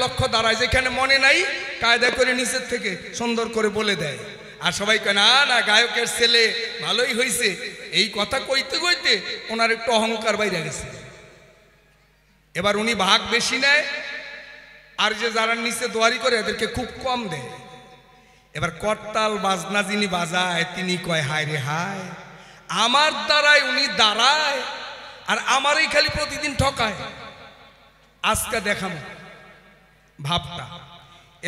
লক্ষ দাঁড়ায়, যেখানে মনে নাই কায়দা করে নিচের থেকে সুন্দর করে বলে দেয়। আর সবাই কয় না না গায়কের ছেলে ভালোই হয়েছে। এই কথা কইতে কইতে ওনার একটু অহংকার বাইরে গেছে। এবার উনি ভাগ বেশি নেয়, আর যে যারা নিচে দোয়ারি করে এদেরকে খুব কম দেয়। এবার করতাল বাজনা যিনি বাজায় তিনি কয় হায় রে হায়, আমার দ্বারায় উনি দাঁড়ায় আর আমারই খালি প্রতিদিন ঠকায়। আজকে দেখাবো ভাবটা।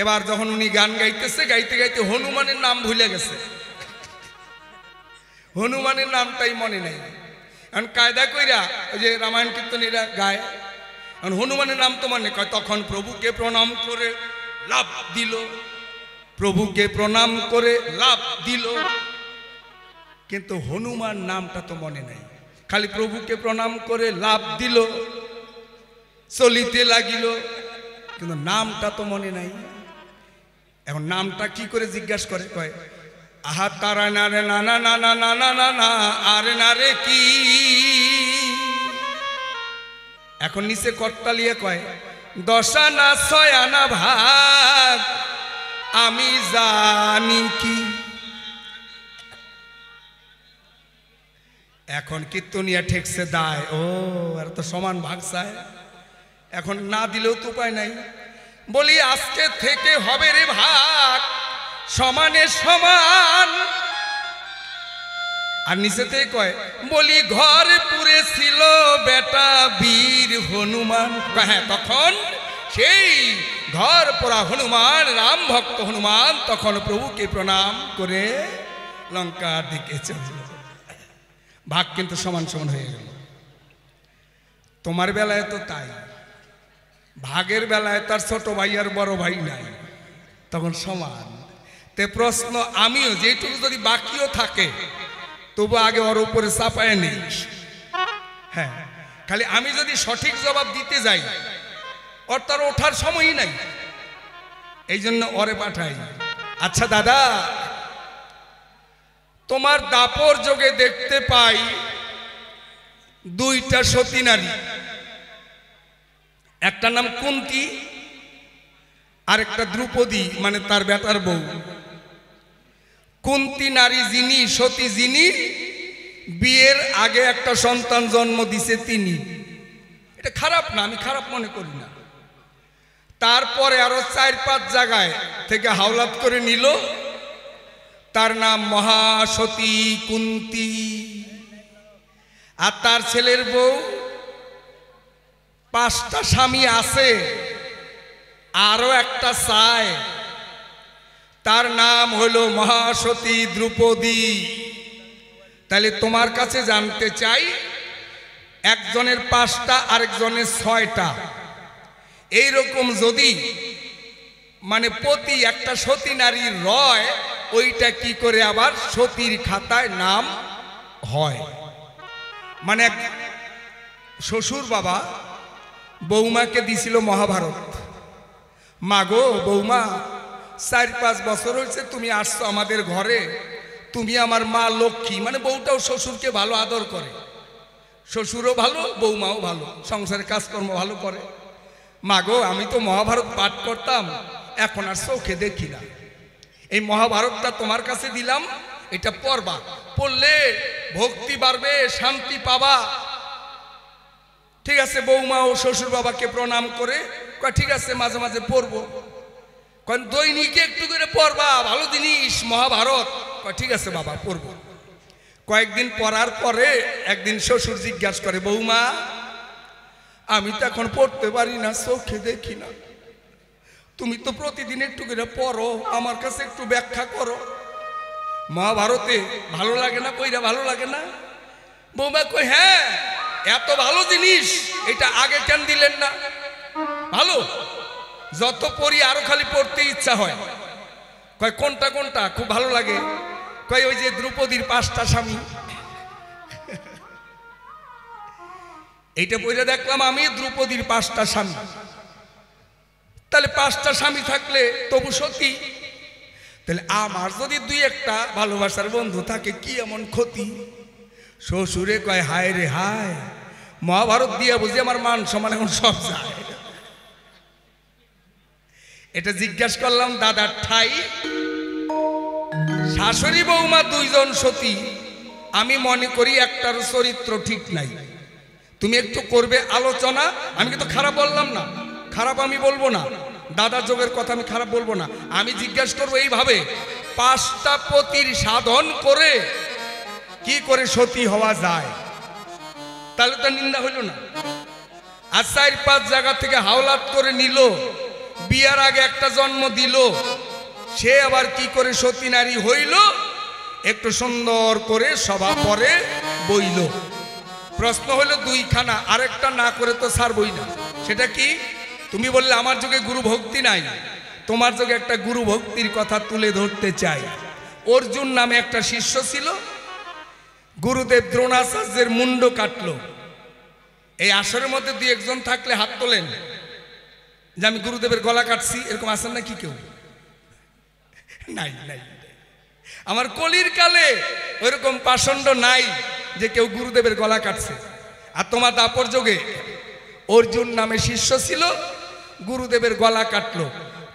এবার যখন উনি গান গাইতেছে, গাইতে গাইতে হনুমানের নাম ভুলে গেছে, হনুমানের নামটাই মনে নাই। এখন কায়দা কইরা ওই যে রামায়ণ কীর্তনীরা গায়, এখন হনুমানের নাম তো মনে কয়, তখন প্রভুকে প্রণাম করে লাভ দিল, প্রভুকে প্রণাম করে লাভ দিল, কিন্তু হনুমান নামটা তো মনে নাই। খালি প্রভুকে প্রণাম করে লাভ দিল, চলিতে লাগিল, কিন্তু নামটা তো মনে নাই। এখন নামটা কি করে জিজ্ঞাসা করে, কয় আহা তারা না রে না না না না না না না না আরে না রে কি। এখন নিচে করতালিয়ে কয় দশানা ছয়ানা ভাগ আমি জানি কি। এখন কীর্তনিয়া ঠেকছে দায়, ও আর তো সমান ভাগ চায়, এখন না দিলেও তো উপায় নাই। বলি আজকে থেকে হবে রে ভাগ সমানে সমান। আর নিচেতে কয় বলি ঘর পুরে ছিল বেটা বীর হনুমান। হ্যাঁ, তখন সেই ঘর পোড়া হনুমান, রাম ভক্ত হনুমান তখন প্রভুকে প্রণাম করে লঙ্কার দিকে চলল। ভাগ কিন্তু সমান সমান হয়ে গেল। তোমার বেলায় তো তাই, ভাগের বেলায় তার ছোট ভাই আর বড় ভাই নাই, তখন সমান। তে প্রশ্ন, আমিও যেটুকু যদি বাকিও থাকে তবু আগে ওর উপরে চাপায় নেই। হ্যাঁ, খালি আমি যদি সঠিক জবাব দিতে যাই ওর তার ওঠার সময়ই নাই, এই জন্য ওরে পাঠাই। আচ্ছা দাদা, তোমার দাপর যোগে দেখতে পাই দুইটা সতী নারী, একটা নাম কুন্তী আর একটা দ্রৌপদী, মানে তার বেটার বউ। কুন্তী নারী যিনি, সতী যিনি, বিয়ের আগে একটা সন্তান জন্ম দিছে তিনি। এটা খারাপ না, আমি খারাপ মনে করি না। তারপরে আরো 4-5 জায়গায় থেকে হাওলাত করে নিল, তার নাম মহাসতী কুন্তী। আর তার ছেলের বউ 5টা স্বামী আছে, আরো একটা চায়, তার নাম হলো মহাসতী দ্রৌপদী। তাহলে তোমার কাছে জানতে চাই, একজনের 5টা আরেকজনের 6টা, এইরকম যদি মানে প্রতি একটা সতী নারীর রয়, ওইটা কি করে আবার সতীর খাতায় নাম হয়? মানে শ্বশুর বাবা বৌমাকে দিছিল মহাভারত, মাগো বৌমা 4-5 বছর হয়েছে তুমি আসছো আমাদের ঘরে, তুমি আমার মা লক্ষ্মী। মানে বউটাও শ্বশুরকে ভালো আদর করে, শ্বশুরও ভালো বৌমাও ভালো, সংসারের কাজকর্ম ভালো করে। মাগো আমি তো মহাভারত পাঠ করতাম, এখন আর চোখে দেখি না, এই মহাভারতটা তোমার কাছে দিলাম, এটা পড়বা, পড়লে ভক্তি বাড়বে, শান্তি পাবা। ঠিক আছে, বৌমা ও শ্বশুর বাবাকে প্রণাম করে কয় ঠিক আছে মাঝে মাঝে পড়বো। কারণ দৈনিক একটু করে পড়বা, ভালো জিনিস মহাভারত। কয় ঠিক আছে বাবা পড়বো। কয়েকদিন পড়ার পরে একদিন শ্বশুর জিজ্ঞাসা করে, বৌমা আমি তো এখন পড়তে পারি না, চোখে দেখি না, তুমি তো প্রতিদিন একটু করে পড়ো, আমার কাছে একটু ব্যাখ্যা করো, মহাভারতে ভালো লাগে না, কইরা ভালো লাগে না? বৌমা কই হ্যাঁ এত ভালো জিনিস, এটা আগে কেন দিলেন না? ভালো, যত পড়ি আরো খালি পড়তে ইচ্ছা হয়। কয় কোনটা কোনটা খুব ভালো লাগে? কয় ওই যে দ্রৌপদীর 5টা স্বামী। এইটা পড়ে দেখলাম আমি, দ্রৌপদীর 5টা স্বামী। তাহলে 5টা স্বামী থাকলে তবু সতী, তাহলে আমার যদি 2-1টা ভালোবাসার বন্ধু থাকে কি এমন ক্ষতি? শ্বশুরে কয় হায় রে হায়, মহাভারত দিয়ে বুঝি আমার মান সম্মান এখন সব যায়। এটা জিজ্ঞাসা করলাম দাদার ঠাই। শাশুড়ি বৌমা দুইজন সতী, আমি মনে করি একটার চরিত্র ঠিক নাই। তুমি একটু করবে আলোচনা। আমি কিন্তু খারাপ বললাম না, খারাপ আমি বলবো না, দাদা যোগের কথা আমি খারাপ বলবো না। আমি জিজ্ঞাসা করবো এইভাবে, 5টা পতির সাধন করে কি করে সতী হওয়া যায়? তাহলে তো নিন্দা হইল না। আর 4-5 জায়গা থেকে হাওলাত করে নিল, বিয়ার আগে একটা জন্ম দিল, সে আবার কি করে সতী নারী হইল? একটু সুন্দর করে সভা পরে বইল। প্রশ্ন হলো দুইখানা, আরেকটা না করে তো ছাড়বই না। সেটা কি? তুমি বললে আমার যুগে গুরু ভক্তি নাই, তোমার যুগে একটা গুরু ভক্তির কথা তুলে ধরতে চাই। অর্জুন নামে একটা শিষ্য ছিল, গুরুদেব দ্রোণাচার্যের মুন্ড কাটলো। এই আসরের মধ্যে 2-1 জন থাকলে হাত তোলেন যে আমি গুরুদেবের গলা কাটছি, এরকম আছেন নাকি কেউ? নাই নাই। আমার কলির কালে ওইরকম পাষণ্ড নাই যে কেউ গুরুদেবের গলা কাটছে। আর তোমার দাপর যোগে অর্জুন নামে শিষ্য ছিল, গুরুদেবের গলা কাটলো।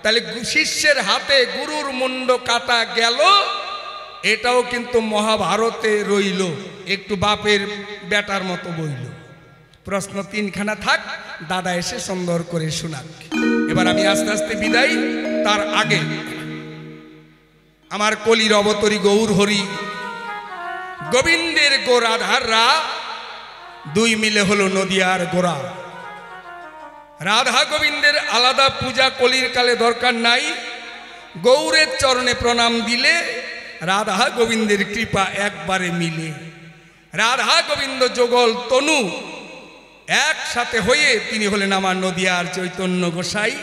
তাহলে শিষ্যের হাতে গুরুর মুন্ড কাটা গেল, এটাও কিন্তু মহাভারতে রইল, একটু বাপের বেটার মতো বইল। প্রশ্ন 3খানা থাক, দাদা এসে সুন্দর করে শোনাক। এবার আমি আস্তে আস্তে বিদায়। তার আগে আমার কলির অবতরী গৌর হরি গোবিন্দের গো রাধাররা দুই মিলে হলো নদিয়ার গোরা। রাধা গোবিন্দের আলাদা পূজা কলির কালে দরকার নাই। গৌরের চরণে প্রণাম দিলে রাধা গোবিন্দের কৃপা একবারে মিলে। রাধা গোবিন্দ যুগল তনু একসাথে হয়ে তিনি হলেন আমার নদিয়ার চৈতন্য গোসাই।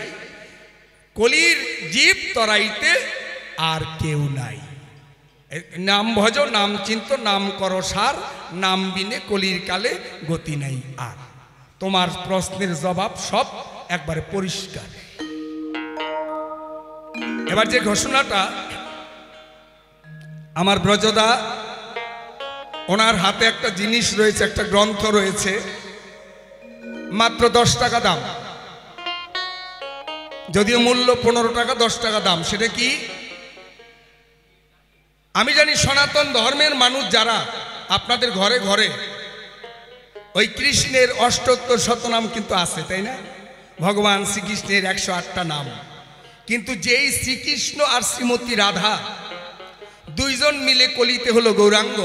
কলির জীব তরাইতে আর কেউ নাই। নাম ভজ নাম চিন্ত নাম কর সার, নাম বিনে কলির কালে গতি নাই আর। তোমার প্রশ্নের জবাব সব একবারে পরিষ্কার। এবার যে ঘোষণাটা আমার ব্রজদা, ওনার হাতে একটা জিনিস রয়েছে, একটা গ্রন্থ রয়েছে, মাত্র 10 টাকা দাম, যদিও মূল্য 15 টাকা, 10 টাকা দাম। সেটা কি? আমি জানি সনাতন ধর্মের মানুষ যারা, আপনাদের ঘরে ঘরে ওই কৃষ্ণের 78 শতনাম কিন্তু আছে, তাই না? ভগবান শ্রীকৃষ্ণের 108টা নাম। কিন্তু যেই শ্রীকৃষ্ণ আর শ্রীমতী রাধা দুইজন মিলে কলিতে হলো গৌরাঙ্গ,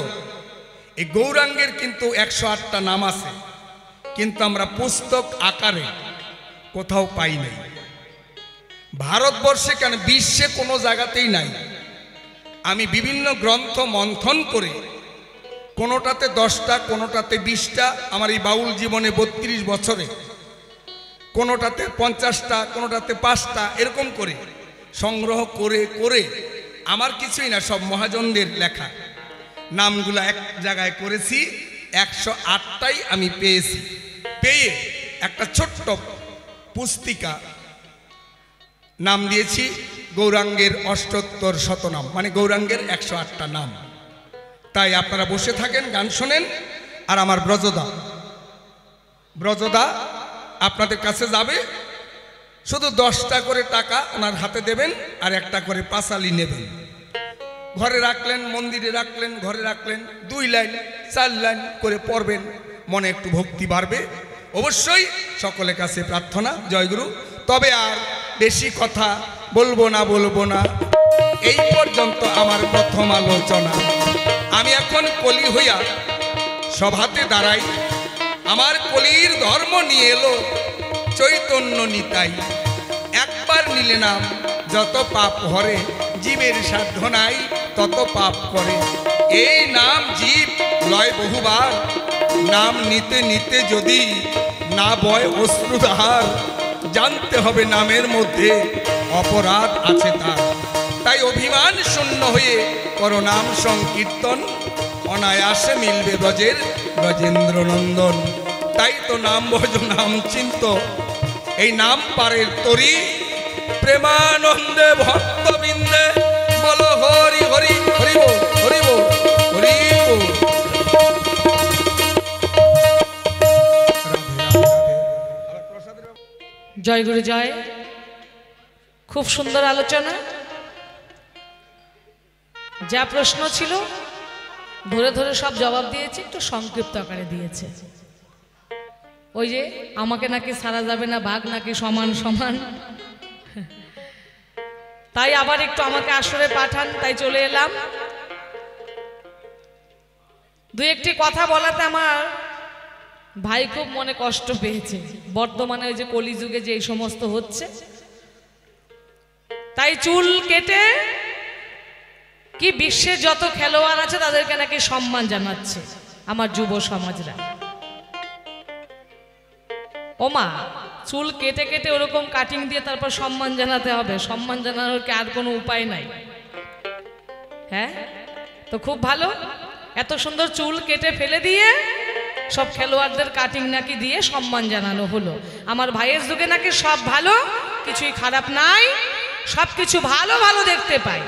এই গৌরাঙ্গের কিন্তু 108টা নাম আছে, কিন্তু আমরা পুস্তক আকারে কোথাও পাই নাই। ভারতবর্ষে কেন, বিশ্বে কোনো জায়গাতেই নাই। আমি বিভিন্ন গ্রন্থ মন্থন করে কোনোটাতে 10টা, কোনোটাতে 20টা, আমার এই বাউল জীবনে 32 বছরে কোনোটাতে 50টা, কোনোটাতে 5টা, এরকম করে সংগ্রহ করে করে আমার কিছুই না, সব মহাজনদের লেখা নামগুলো এক জায়গায় করেছি। 108টাই আমি পেয়েছি। পেয়ে একটা ছোট্ট পুস্তিকা নাম দিয়েছি গৌরাঙ্গের 78 শতনাম, মানে গৌরাঙ্গের 108টা নাম। তাই আপনারা বসে থাকেন, গান শোনেন। আর আমার ব্রজদা আপনাদের কাছে যাবে, শুধু 10টা করে টাকা ওনার হাতে দেবেন আর একটা করে পাঁচালি নেবেন। ঘরে রাখলেন, মন্দিরে রাখলেন, ঘরে রাখলেন, 2 লাইন 4 লাইন করে পড়বেন, মনে একটু ভক্তি বাড়বে। অবশ্যই সকলের কাছে প্রার্থনা, জয়গুরু। তবে আর বেশি কথা বলবো না। এই পর্যন্ত আমার প্রথম আলোচনা। আমি এখন কলি হইয়া সভাতে দাঁড়াই। আমার কলির ধর্ম নিয়ে এলো চৈতন্য নিতাই। একবার নিলে নাম যত পাপ হরে, জীবের সাধ্য নাই তত পাপ করে। এই নাম জীব লয় বহুবার, নাম নিতে নিতে যদি না বয় অশ্রুধার, জানতে হবে নামের মধ্যে অপরাধ আছে তার। তাই অভিমান শূন্য হয়ে করো নাম সংকীর্তন, অনায়াসে মিলবে ব্রজের ব্রজেন্দ্র নন্দন। তাই তো নাম ভজ নাম চিন্ত, এই নাম পারের তরি, প্রেমানন্দে ভক্তবৃন্দে বলো হরি হরি হরি বল হরি বল হরি বল। জয় গুরু জয়। খুব সুন্দর আলোচনা। যা প্রশ্ন ছিল ধরে ধরে সব জবাব দিয়েছে, একটু সংক্ষিপ্ত আকারে দিয়েছে। ওই যে আমাকে নাকি ছাড়া যাবে না, ভাগ নাকি সমান সমান, তাই আবার একটু আমাকে আসরে পাঠান, তাই চলে এলাম। দু একটি কথা বলাতে আমার ভাই খুব মনে কষ্ট পেয়েছে। বর্তমানে ওই যে কলিযুগে যে এই সমস্ত হচ্ছে, তাই চুল কেটে কি বিশ্বের যত খেলোয়াড় আছে তাদেরকে নাকি সম্মান জানাচ্ছে আমার যুব সমাজরা। ওমা, চুল কেটে কেটে ওরকম কাটিং দিয়ে তারপর সম্মান জানাতে হবে? সম্মান জানানোর কি আর কোনো উপায় নাই? হ্যাঁ, তো খুব ভালো, এত সুন্দর চুল কেটে ফেলে দিয়ে সব খেলোয়াড়দের কাটিং নাকি দিয়ে সম্মান জানানো হলো। আমার ভাইয়ের যুগে নাকি সব ভালো, কিছুই খারাপ নাই, সব কিছু ভালো ভালো দেখতে পাই।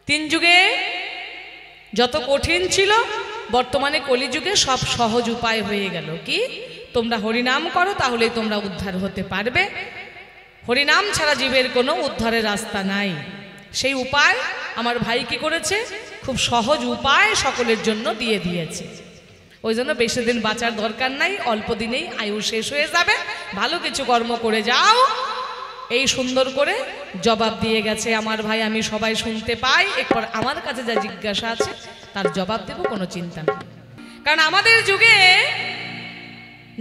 তিন যুগে যত কঠিন ছিল, বর্তমানে কলিযুগে সব সহজ উপায় হয়ে গেল। কি? তোমরা হরিনাম করো, তাহলেই তোমরা উদ্ধার হতে পারবে। হরিনাম ছাড়া জীবের কোনো উদ্ধারের রাস্তা নাই। সেই উপায় আমার ভাই কি করেছে? খুব সহজ উপায় সকলের জন্য দিয়ে দিয়েছে। ওই জন্য বেশি দিন বাঁচার দরকার নাই, অল্প দিনেই আয়ু শেষ হয়ে যাবে। ভালো কিছু কর্ম করে যাও, এই সুন্দর করে জবাব দিয়ে গেছে আমার ভাই। আমি সবাই শুনতে পাই। এরপর আমার কাছে যা জিজ্ঞাসা আছে তার জবাব দেব, কোনো চিন্তা নেই। কারণ আমাদের যুগে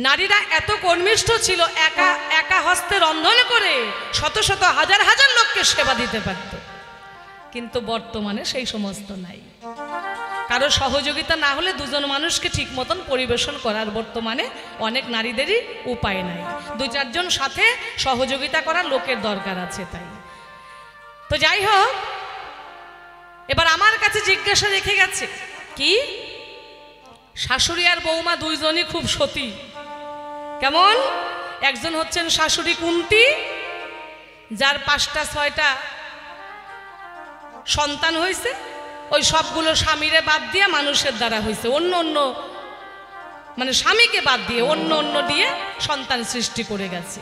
নারীরা এত কর্মিষ্ঠ ছিল, একা একা হস্তে রন্ধন করে শত শত হাজার হাজার লোককে সেবা দিতে পারত। কিন্তু বর্তমানে সেই সমস্ত নাই। কারো সহযোগিতা না হলে দুজন মানুষকে ঠিক মতন পরিবেশন করার বর্তমানে অনেক নারীদেরই উপায় নাই। দুই চারজন সাথে সহযোগিতা করার লোকের দরকার আছে। তাই তো যাই হোক, এবার আমার কাছে জিজ্ঞাসা রেখে গেছে কি, শাশুড়ি আর বৌমা দুইজনই খুব সতী। কেমন? একজন হচ্ছেন শাশুড়ি কুন্তী, যার 5টা 6টা সন্তান হয়েছে, ওই সবগুলো স্বামীরে বাদ দিয়ে মানুষের দ্বারা হয়েছে। অন্য অন্য মানে স্বামীকে বাদ দিয়ে অন্য অন্য দিয়ে সন্তান সৃষ্টি করে গেছে,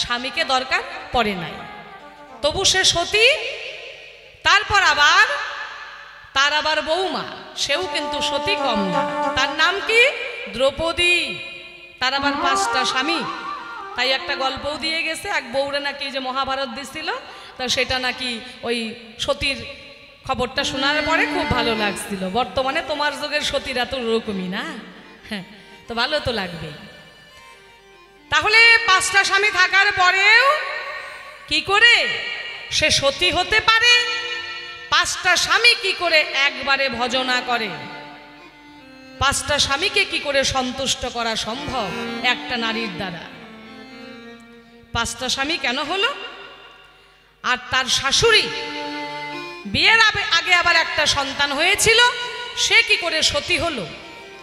স্বামীকে দরকার পড়ে নাই। তবু সে সতী। তারপর আবার তার আবার বৌমা, সেও কিন্তু সতী কম না। তার নাম কি? দ্রৌপদী। তার আবার 5টা স্বামী। তাই একটা গল্পও দিয়ে গেছে, এক বউরে নাকি যে মহাভারত দিছিল, তা সেটা নাকি ওই সতীর খবরটা শোনার পরে খুব ভালো লাগছিল। বর্তমানে তোমার যুগের সতীরা তো ওরকমই না? হ্যাঁ, তো ভালো তো লাগবে। তাহলে 5টা স্বামী থাকার পরেও কি করে সে সতী হতে পারে? 5টা স্বামী কি করে একবারে ভজনা করে? 5টা স্বামীকে কি করে সন্তুষ্ট করা সম্ভব একটা নারীর দ্বারা? 5টা স্বামী কেন হলো? আর তার শাশুড়ি বিয়ের আগে আবার একটা সন্তান হয়েছিল, সে কি করে সতী হলো?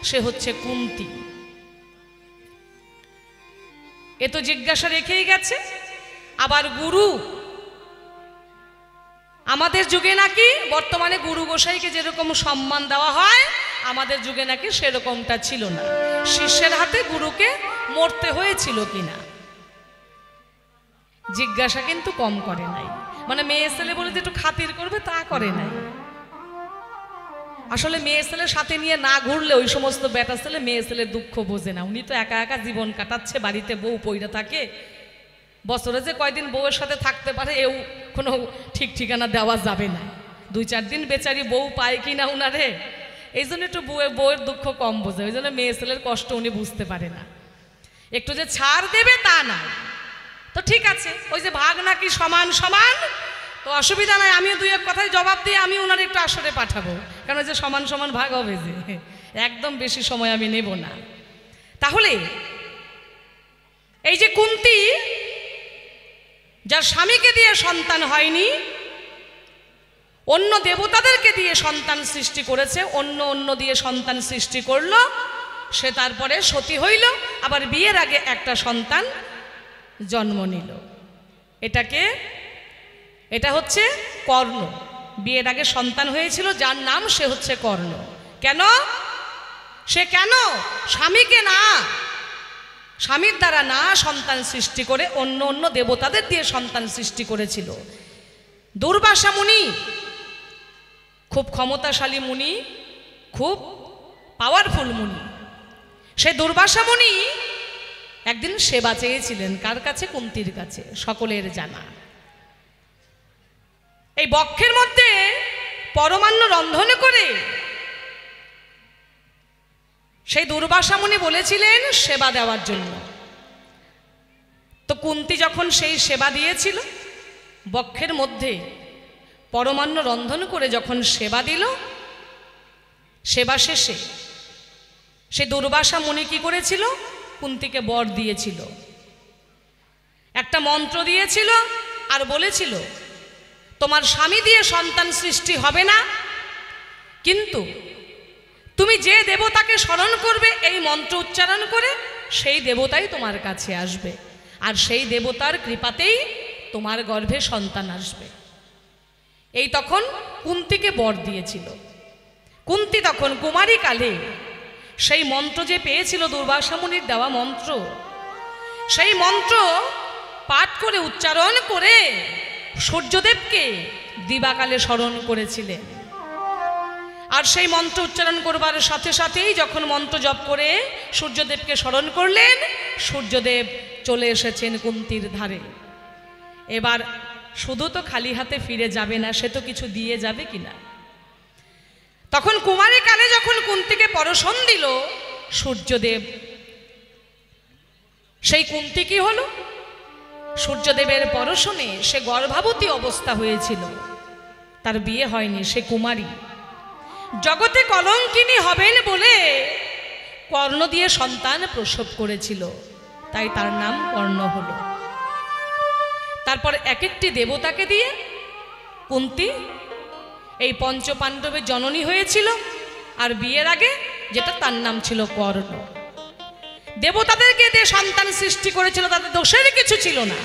সে হচ্ছে কুন্তী। এ তো জিজ্ঞাসা রেখেই গেছে। আবার গুরু, আমাদের যুগে নাকি বর্তমানে গুরু গোসাইকে যেরকম সম্মান দেওয়া হয়, আমাদের যুগে নাকি সেরকমটা ছিল না। শিষ্যের হাতে গুরুকে মরতে হয়েছিল কিনা জিজ্ঞাসা কিন্তু কম করে নাই। মানে মেয়ে ছেলে বলে যে একটু খাতির করবে তা করে নাই। আসলে মেয়ে ছেলে সাথে নিয়ে না ঘুরলে ওই সমস্ত বেটা ছেলে মেয়ে ছেলের দুঃখ বোঝে না। উনি তো একা একা জীবন কাটাচ্ছে, বাড়িতে বউ পইরা থাকে। বছরে যে কয়দিন বউয়ের সাথে থাকতে পারে এও কোনো ঠিক ঠিকানা দেওয়া যাবে না। 2-4 দিন বেচারি বউ পায় কি না উনারে, এই জন্য একটু বউয়ের দুঃখ কম বোঝে। ওই জন্য মেয়ে ছেলের কষ্ট উনি বুঝতে পারে না। একটু যে ছাড় দেবে তা না। তো ঠিক আছে, ওই যে ভাগ নাকি সমান সমান, তো অসুবিধা নাই। আমিও 2-1 কথায় জবাব দিয়ে আমি ওনার একটু আসরে পাঠাবো, কারণ যে সমান সমান ভাগ হবে, যে একদম বেশি সময় আমি নেব না। তাহলে এই যে কুন্তী, যার স্বামীকে দিয়ে সন্তান হয়নি, অন্য দেবতাদেরকে দিয়ে সন্তান সৃষ্টি করেছে, অন্য অন্য দিয়ে সন্তান সৃষ্টি করলো, সে তারপরে সতী হইল, আবার বিয়ের আগে একটা সন্তান জন্ম নিল। এটা হচ্ছে কর্ণ। বিয়ের আগে সন্তান হয়েছিল যার নাম, সে হচ্ছে কর্ণ। কেন? সে কেন স্বামীকে না স্বামীর দ্বারা না সন্তান সৃষ্টি করে অন্য অন্য দেবতাদের দিয়ে সন্তান সৃষ্টি করেছিল। দুর্বাসা মুনি খুব ক্ষমতাশালী মুনি, খুব পাওয়ারফুল মুনি। সেই দুর্বাসা মুনি একদিন সেবা চেয়েছিলেন। কার কাছে? কুন্তির কাছে, সকলের জানা। এই বক্ষের মধ্যে পরমান্ন রন্ধন করে সেই দুর্বাসা মুনি বলেছিলেন সেবা দেওয়ার জন্য। তো কুন্তি যখন সেই সেবা দিয়েছিল, বক্ষের মধ্যে পরমান্ন রন্ধন করে যখন সেবা দিল, সেবা শেষে সে দুর্বাসা মুনি কি করেছিল? কুন্তিকে বর দিয়েছিল, একটা মন্ত্র দিয়েছিল আর বলেছিল তোমার স্বামী দিয়ে সন্তান সৃষ্টি হবে না, কিন্তু তুমি যে দেবতাকে স্মরণ করবে এই মন্ত্র উচ্চারণ করে, সেই দেবতাই তোমার কাছে আসবে, আর সেই দেবতার কৃপাতেই তোমার গর্ভে সন্তান আসবে। এই তখন কুন্তিকে বর দিয়েছিল। কুন্তি তখন কুমারী কালে সেই মন্ত্র যে পেয়েছিল, দুর্বাসা মুনির দেওয়া মন্ত্র, সেই মন্ত্র পাঠ করে উচ্চারণ করে সূর্যদেবকে দিবাকালে স্মরণ করেছিলেন। আর সেই মন্ত্র উচ্চারণ করবার সাথে সাথেই যখন মন্ত্র জপ করে সূর্যদেবকে স্মরণ করলেন, সূর্যদেব চলে এসেছেন কুন্তির ধারে। এবার শুধু তো খালি হাতে ফিরে যাবে না, সে তো কিছু দিয়ে যাবে কিনা। তখন কুমারী কালে যখন কুন্তিকে পরশন দিল সূর্যদেব, সেই কুন্তি কি হলো? সূর্যদেবের পরশনে সে গর্ভবতী অবস্থা হয়েছিল, তার বিয়ে হয়নি, সে কুমারী। জগতে কলঙ্কিনী হবেন বলে কর্ণ দিয়ে সন্তান প্রসব করেছিল, তাই তার নাম কর্ণ হলো। তারপর এক একটি দেবতাকে দিয়ে কুন্তি এই পঞ্চপাণ্ডবের জননী হয়েছিল, আর বিয়ের আগে যেটা তার নাম ছিল কর্ণ। দেবতাদেরকে দিয়ে সন্তান সৃষ্টি করেছিল, তাদের দোষের কিছু ছিল না।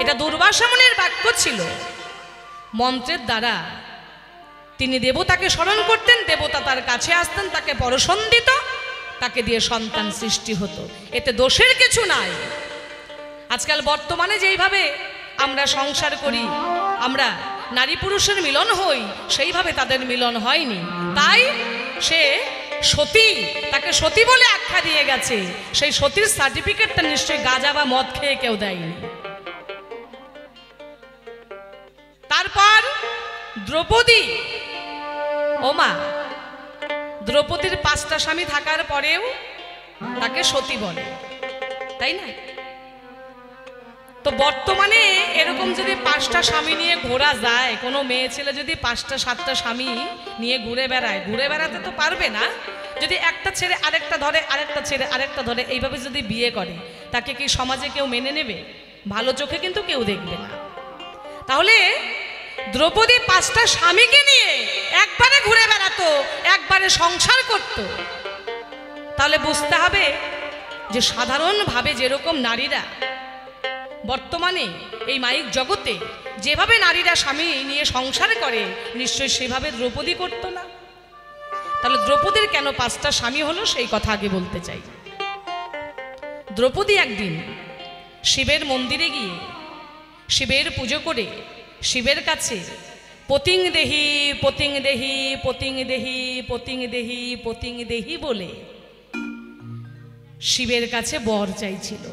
এটা দুর্বাসা মুনির বাক্য ছিল। মন্ত্রের দ্বারা তিনি দেবতাকে স্মরণ করতেন, দেবতা তার কাছে আসতেন, তাকে পরশন দিত, তাকে দিয়ে সন্তান সৃষ্টি হতো। এতে দোষের কিছু নাই। আজকাল বর্তমানে যেইভাবে আমরা সংসার করি, আমরা নারী পুরুষের মিলন হই, সেইভাবে তাদের মিলন হয়নি। তাই সে সতী, তাকে সতী বলে আখ্যা দিয়ে গেছে। সেই সতীর সার্টিফিকেটটা নিশ্চয়ই গাঁজা বা মদ খেয়ে কেউ দেয়নি। তারপর দ্রৌপদী, ওমা, দ্রৌপদীর 5টা স্বামী থাকার পরেও তাকে সতী বলে, তাই না? তো বর্তমানে এরকম যদি 5টা স্বামী নিয়ে ঘোরা যায়, কোনো মেয়ে ছেলে যদি 5টা 7টা স্বামী নিয়ে ঘুরে বেড়ায়, ঘুরে বেড়াতে তো পারবে না। যদি একটা ছেড়ে আরেকটা ধরে, আরেকটা ছেড়ে আরেকটা ধরে, এইভাবে যদি বিয়ে করে, তাকে কি সমাজে কেউ মেনে নেবে? ভালো চোখে কিন্তু কেউ দেখবে না। তাহলে দ্রৌপদী 5টা স্বামীকে নিয়ে একবারে ঘুরে বেড়াতো, একবারে সংসার করত। তাহলে বুঝতে হবে যে সাধারণভাবে যেরকম নারীরা বর্তমানে এই মাইক জগতে যেভাবে নারীরা স্বামী নিয়ে সংসার করে, নিশ্চয়ই সেভাবে দ্রৌপদী করতো না। তাহলে দ্রৌপদীর কেন 5টা স্বামী হলো, সেই কথা আগে বলতে চাই। দ্রৌপদী একদিন শিবের মন্দিরে গিয়ে শিবের পুজো করে শিবের কাছে পতিং দেহি পতিং দেহি পতিং দেহি পতিং দেহি পতিং দেহি বলে শিবের কাছে বর চাইছিল।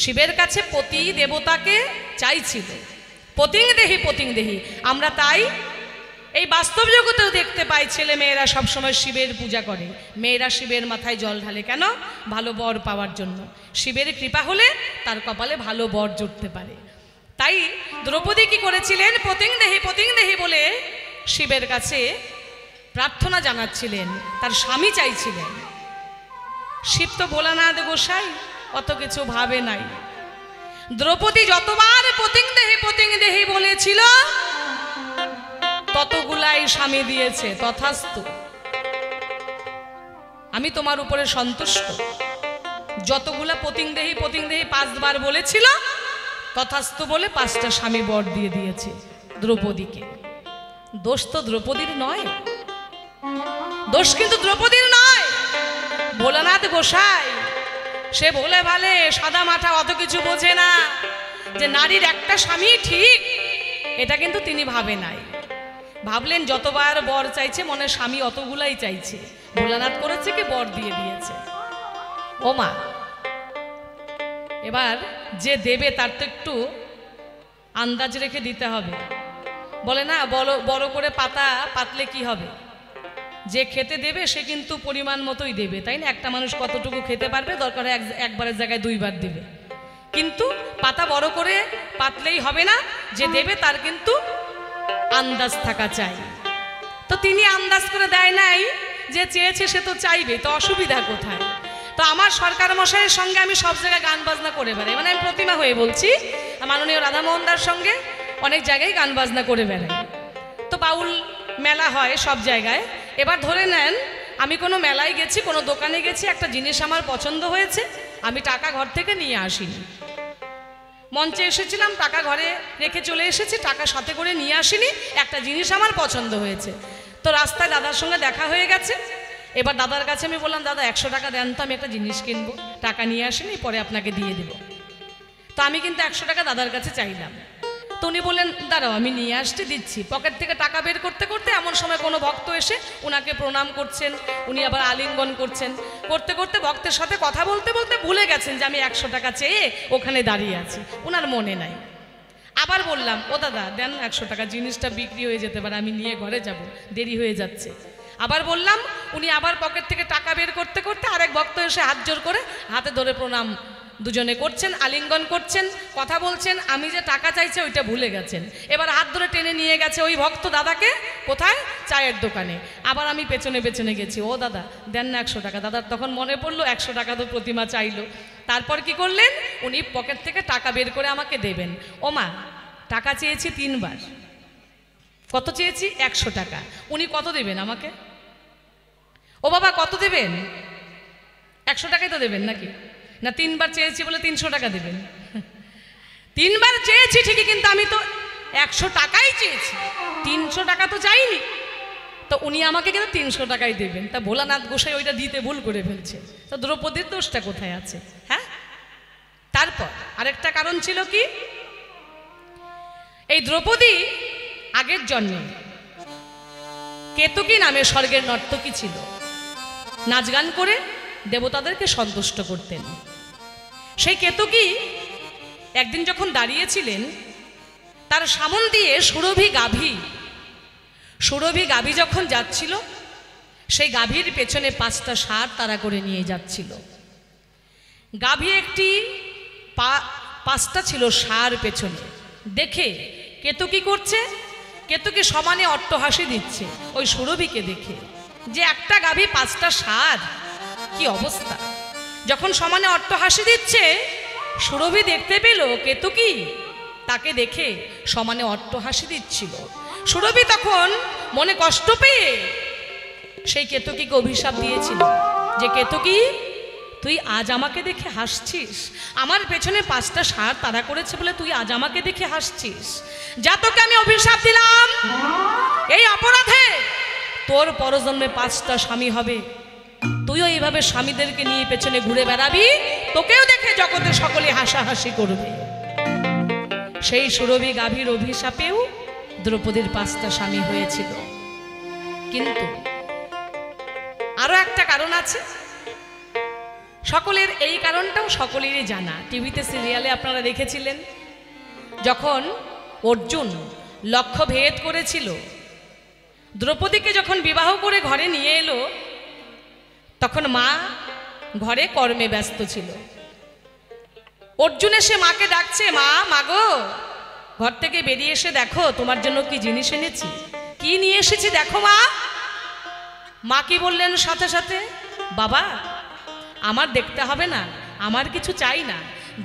শিবের কাছে পতি দেবতাকে চাইছিল, পতিং দেহি পতিং দেহি। আমরা তাই এই বাস্তব জগতেও দেখতে পাই, ছেলে মেয়েরা সবসময় শিবের পূজা করে, মেয়েরা শিবের মাথায় জল ঢালে। কেন? ভালো বর পাওয়ার জন্য। শিবের কৃপা হলে তার কপালে ভালো বর জুটতে পারে। তাই দ্রৌপদী কি করেছিলেন? পতিং দেহি বলে শিবের কাছে প্রার্থনা জানাচ্ছিলেন, তার স্বামী চাইছিলেন। শিব তো ভোলানাথ গোসাই, অত কিছু ভাবে নাই। দ্রৌপদী যতবার পতিং দেহি বলেছিল, ততগুলাই স্বামী দিয়েছে। তথাস্তু, আমি তোমার উপরে সন্তুষ্ট। যতগুলা পতিং দেহি 5বার বলেছিল, তথাস্তু বলে 5টা স্বামী বর দিয়ে দিয়েছে দ্রৌপদীকে। দোষ তো দ্রৌপদীর নয়, দোষ কিন্তু দ্রৌপদীর নয়। ভোলানাথ গোসাই সে বলে ভালে সাদা মাথা অত কিছু বোঝে না যে নারীর একটা স্বামী ঠিক, এটা কিন্তু তিনি ভাবে নাই। ভাবলেন যতবার বর চাইছে মনে স্বামী অতগুলাই চাইছে, ভোলানাথ করেছে কি বর দিয়ে দিয়েছে। ও মা, এবার যে দেবে তার তো একটু আন্দাজ রেখে দিতে হবে। বলে না বড় করে পাতা পাতলে কি হবে, যে খেতে দেবে সে কিন্তু পরিমাণ মতোই দেবে, তাই না? একটা মানুষ কতটুকু খেতে পারবে, দরকার একবারের জায়গায় দুইবার দেবে, কিন্তু পাতা বড় করে পাতলেই হবে না, যে দেবে তার কিন্তু আন্দাজ থাকা চাই। তো তিনি আন্দাজ করে দেয় নাই, যে চেয়েছে সে তো চাইবে, তো অসুবিধা কোথায়? তো আমার সরকার মশাইয়ের সঙ্গে আমি সব জায়গায় গান বাজনা করে বেড়াই, মানে আমি প্রতিমা হয়ে বলছি, মাননীয় রাধামোহন দার সঙ্গে অনেক জায়গায় গান বাজনা করে বেড়াই। তো বাউল মেলা হয় সব জায়গায়। এবার ধরে নেন আমি কোনো মেলায় গেছি, কোনো দোকানে গেছি, একটা জিনিস আমার পছন্দ হয়েছে, আমি টাকা ঘর থেকে নিয়ে আসিনি, মঞ্চে এসেছিলাম, টাকা ঘরে রেখে চলে এসেছি, টাকা সাথে করে নিয়ে আসিনি, একটা জিনিস আমার পছন্দ হয়েছে। তো রাস্তায় দাদার সঙ্গে দেখা হয়ে গেছে, এবার দাদার কাছে আমি বললাম, দাদা 100 টাকা দেন তো, আমি একটা জিনিস কিনবো, টাকা নিয়ে আসিনি, পরে আপনাকে দিয়ে দেব। তো আমি কিন্তু 100 টাকা দাদার কাছে চাইলাম। তো উনি বললেন, দাঁড়াও আমি নিয়ে আসতে দিচ্ছি। পকেট থেকে টাকা বের করতে করতে এমন সময় কোনো ভক্ত এসে ওনাকে প্রণাম করছেন, উনি আবার আলিঙ্গন করছেন, করতে করতে ভক্তের সাথে কথা বলতে বলতে ভুলে গেছেন যে আমি 100 টাকা চেয়ে ওখানে দাঁড়িয়ে আছি, ওনার মনে নাই। আবার বললাম, ও দাদা দেন 100 টাকা, জিনিসটা বিক্রি হয়ে যেতে পারে, আমি নিয়ে ঘরে যাব, দেরি হয়ে যাচ্ছে। আবার বললাম, উনি আবার পকেট থেকে টাকা বের করতে করতে আরেক ভক্ত এসে হাত জোর করে হাতে ধরে প্রণাম দুজনে করছেন, আলিঙ্গন করছেন, কথা বলছেন, আমি যে টাকা চাইছে ওইটা ভুলে গেছেন। এবার হাত ধরে টেনে নিয়ে গেছে ওই ভক্ত দাদাকে, কোথায়? চায়ের দোকানে। আবার আমি পেছনে পেছনে গেছি, ও দাদা দেন না 100 টাকা। দাদার তখন মনে পড়লো 100 টাকা তো প্রতিমা চাইলো। তারপর কি করলেন, উনি পকেট থেকে টাকা বের করে আমাকে দেবেন। ও মা, টাকা চেয়েছি 3 বার। কত চেয়েছি? 100 টাকা। উনি কত দেবেন আমাকে? ও বাবা কত দেবেন? 100 টাকাই তো দেবেন নাকি? না 3 বার চেয়েছি বলে 300 টাকা দেবেন? 3 বার চেয়েছি ঠিকই, কিন্তু আমি তো 100 টাকাই চেয়েছি, 300 টাকা তো চাইনি। তো উনি আমাকে কিন্তু 300 টাকাই দেবেন। তা ভোলানাথ গোসাই ওইটা দিতে ভুল করে ফেলছে, তো দ্রৌপদীর দোষটা কোথায় আছে? হ্যাঁ। তারপর আরেকটা কারণ ছিল কি, এই দ্রৌপদী আগের জন্মে কেতকী নামে স্বর্গের নর্তকী ছিল, নাচ গান করে দেবতাদেরকে সন্তুষ্ট করতেন। সেই কেতকী একদিন যখন দাঁড়িয়েছিলেন, তার সামন দিয়ে সুরভি গাভী যখন যাচ্ছিল, সেই গাভীর পেছনে 5টা ষাঁড় তারা করে নিয়ে যাচ্ছিল। গাভী একটি 5টা ছিল ষাঁড় পেছনে। দেখে কেতকী করছে, কেতকী সমানে অট্টহাসি দিচ্ছে ওই সুরভিকে দেখে, যে একটা গাভী 5টা ষাঁড়, কি অবস্থা। যখন সমানে অট্টহাসি দিচ্ছে, সুরভি দেখতে পেল কেতকী তাকে দেখে সমানে অট্টহাসি দিচ্ছিল। সুরভি তখন মনে কষ্ট পেয়ে সেই কেতকীকে অভিশাপ দিয়েছিল, যে কেতকী তুই আজ আমাকে দেখে হাসছিস, আমার পেছনে 5টা ষাঁড় তাড়া করেছে বলে তুই আজ আমাকে দেখে হাসছিস, যা তোকে আমি অভিশাপ দিলাম, এই অপরাধে তোর পরজন্মে 5টা স্বামী হবে, তুইও এইভাবে স্বামীদেরকে নিয়ে পেছনে ঘুরে বেড়াবি, তোকেও দেখে জগতে সকলে হাসাহাসি করবে। সেই সুরভি গাভীর অভিশাপেও দ্রৌপদীর 5টা স্বামী হয়েছিল। কিন্তু আরো একটা কারণ আছে, সকলের এই কারণটাও সকলেরই জানা। টিভিতে সিরিয়ালে আপনারা দেখেছিলেন, যখন অর্জুন লক্ষ্য ভেদ করেছিল, দ্রৌপদীকে যখন বিবাহ করে ঘরে নিয়ে এলো, তখন মা ঘরে কর্মে ব্যস্ত ছিল। অর্জুন এসে মাকে ডাকছে, মা, মাগো ঘর থেকে বেরিয়ে এসে দেখো তোমার জন্য কি জিনিস এনেছি, কি নিয়ে এসেছি দেখো মা। মা কি বললেন সাথে সাথে, বাবা আমার দেখতে হবে না, আমার কিছু চাই না,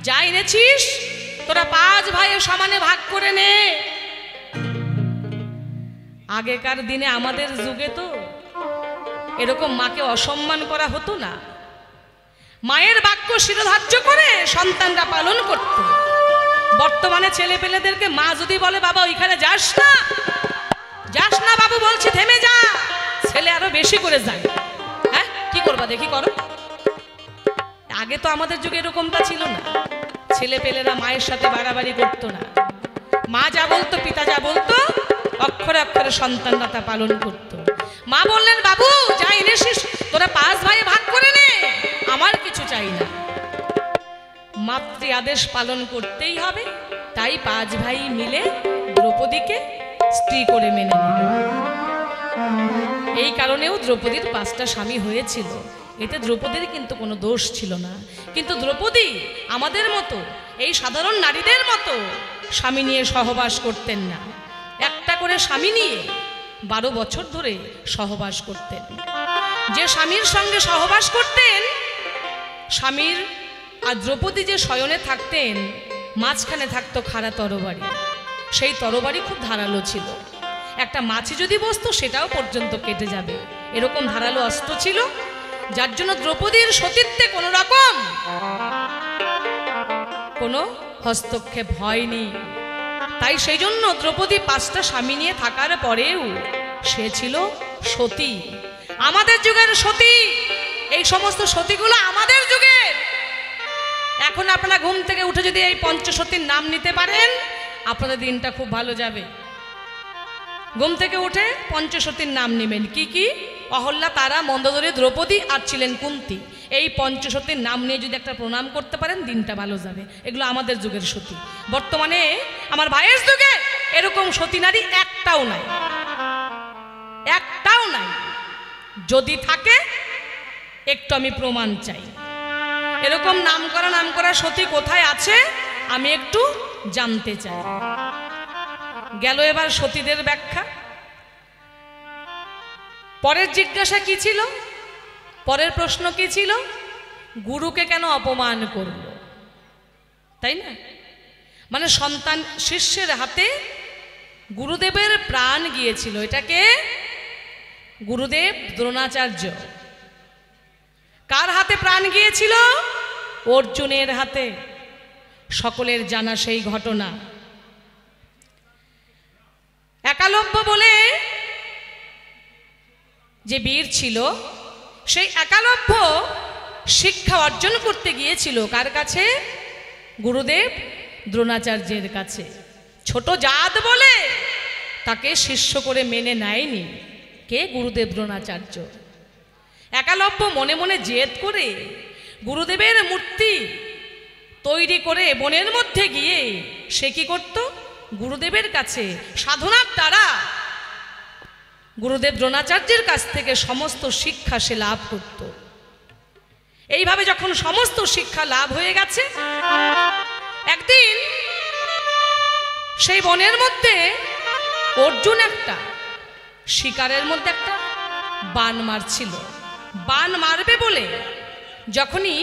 যা এনেছিস তোরা 5 ভাইয়ের সমানে ভাগ করে নে। আগেকার দিনে আমাদের যুগে তো এরকম মাকে অসম্মান করা হতো না, মায়ের বাক্য শিরোধার্য করে সন্তানরা পালন করত। বর্তমানে ছেলে পেলেদেরকে মা যদি বলে বাবা ওইখানে যাস না বাবু বলছি থেমে যা, ছেলে আরো বেশি করে যায়। হ্যাঁ কি করবা দেখি করো। আগে তো আমাদের যুগে এরকমটা ছিল না, ছেলে পেলেরা মায়ের সাথে বাড়াবাড়ি করতো না, মা যা বলতো পিতা যা বলতো অক্ষরে অক্ষরে সন্তানরা তা পালন করত। মা বললেন বাবু যা এনেছিস তোরা 5 ভাই ভাগ করে নে, আমার কিছু চাই না। মাতৃ আদেশ পালন করতেই হবে, তাই 5 ভাই মিলে দ্রৌপদীকে স্ত্রী করে মেনে নিল। এই কারণেও দ্রৌপদীর 5টা স্বামী হয়েছিল, এতে দ্রৌপদীর কিন্তু কোনো দোষ ছিল না। কিন্তু দ্রৌপদী আমাদের মতো এই সাধারণ নারীদের মতো স্বামী নিয়ে সহবাস করতেন না, একটা করে স্বামী নিয়ে 12 বছর ধরে সহবাস করতেন। যে স্বামীর সঙ্গে সহবাস করতেন, স্বামীর আর দ্রৌপদী যে শয়নে থাকতেন, মাঝখানে থাকতো খাড়া তরবারি, সেই তরবারি খুব ধারালো ছিল, একটা মাছি যদি বসতো সেটাও পর্যন্ত কেটে যাবে, এরকম ধারালো অস্ত্র ছিল, যার জন্য দ্রৌপদীর সতীত্বে কোনো রকম কোনো হস্তক্ষেপ হয়নি। তাই সেই জন্য দ্রৌপদী 5টা স্বামী নিয়ে থাকার পরেও সে ছিল সতী, আমাদের যুগের সতী। এই সমস্ত সতীগুলো আমাদের যুগের। এখন আপনারা ঘুম থেকে উঠে যদি এই পঞ্চসতীর নাম নিতে পারেন, আপনাদের দিনটা খুব ভালো যাবে। ঘুম থেকে উঠে পঞ্চসতীর নাম নেবেন, কি কি? অহল্যা, তারা, মন্দোদরী, দ্রৌপদী আর ছিলেন কুন্তী। এই পঞ্চসতীর নাম নিয়ে যদি একটা প্রণাম করতে পারেন, দিনটা ভালো যাবে। এগুলো আমাদের যুগের সতী। বর্তমানে আমার ভাইয়ের যুগে এরকম সতী নারী একটাও নাই, একটাও নাই। যদি থাকে একটু আমি প্রমাণ চাই। এরকম নাম করা সতী কোথায় আছে আমি একটু জানতে চাই। গেল এবার সতীদের ব্যাখ্যা। পরের জিজ্ঞাসা কি ছিল? পরের প্রশ্ন কি ছিল? গুরুকে কেন অপমান করল, তাই না? মানে সন্তান শিষ্যের হাতে গুরুদেবের প্রাণ গিয়েছিল। এটাকে গুরুদেব দ্রোণাচার্য। কার হাতে প্রাণ গিয়েছিল? অর্জুনের হাতে। সকলের জানা সেই ঘটনা। একালব্য বলে যে বীর ছিল, সেই একালব্য শিক্ষা অর্জন করতে গিয়েছিল কার কাছে? গুরুদেব দ্রোণাচার্যের কাছে। ছোট জাত বলে তাকে শিষ্য করে মেনে নেয়নি কে? গুরুদেব দ্রোণাচার্য। একালব্য মনে মনে জেদ করে গুরুদেবের মূর্তি তৈরি করে বনের মধ্যে গিয়ে সে কি করত? গুরুদেবের কাছে সাধনার দ্বারা গুরুদেব দ্রোণাচার্যের কাছ থেকে সমস্ত শিক্ষা সে লাভ করত। এইভাবে যখন সমস্ত শিক্ষা লাভ হয়ে গেছে, একদিন সেই বনের মধ্যে অর্জুন একটা শিকারের মধ্যে একটা বান মারছিল। বান মারবে বলে যখনই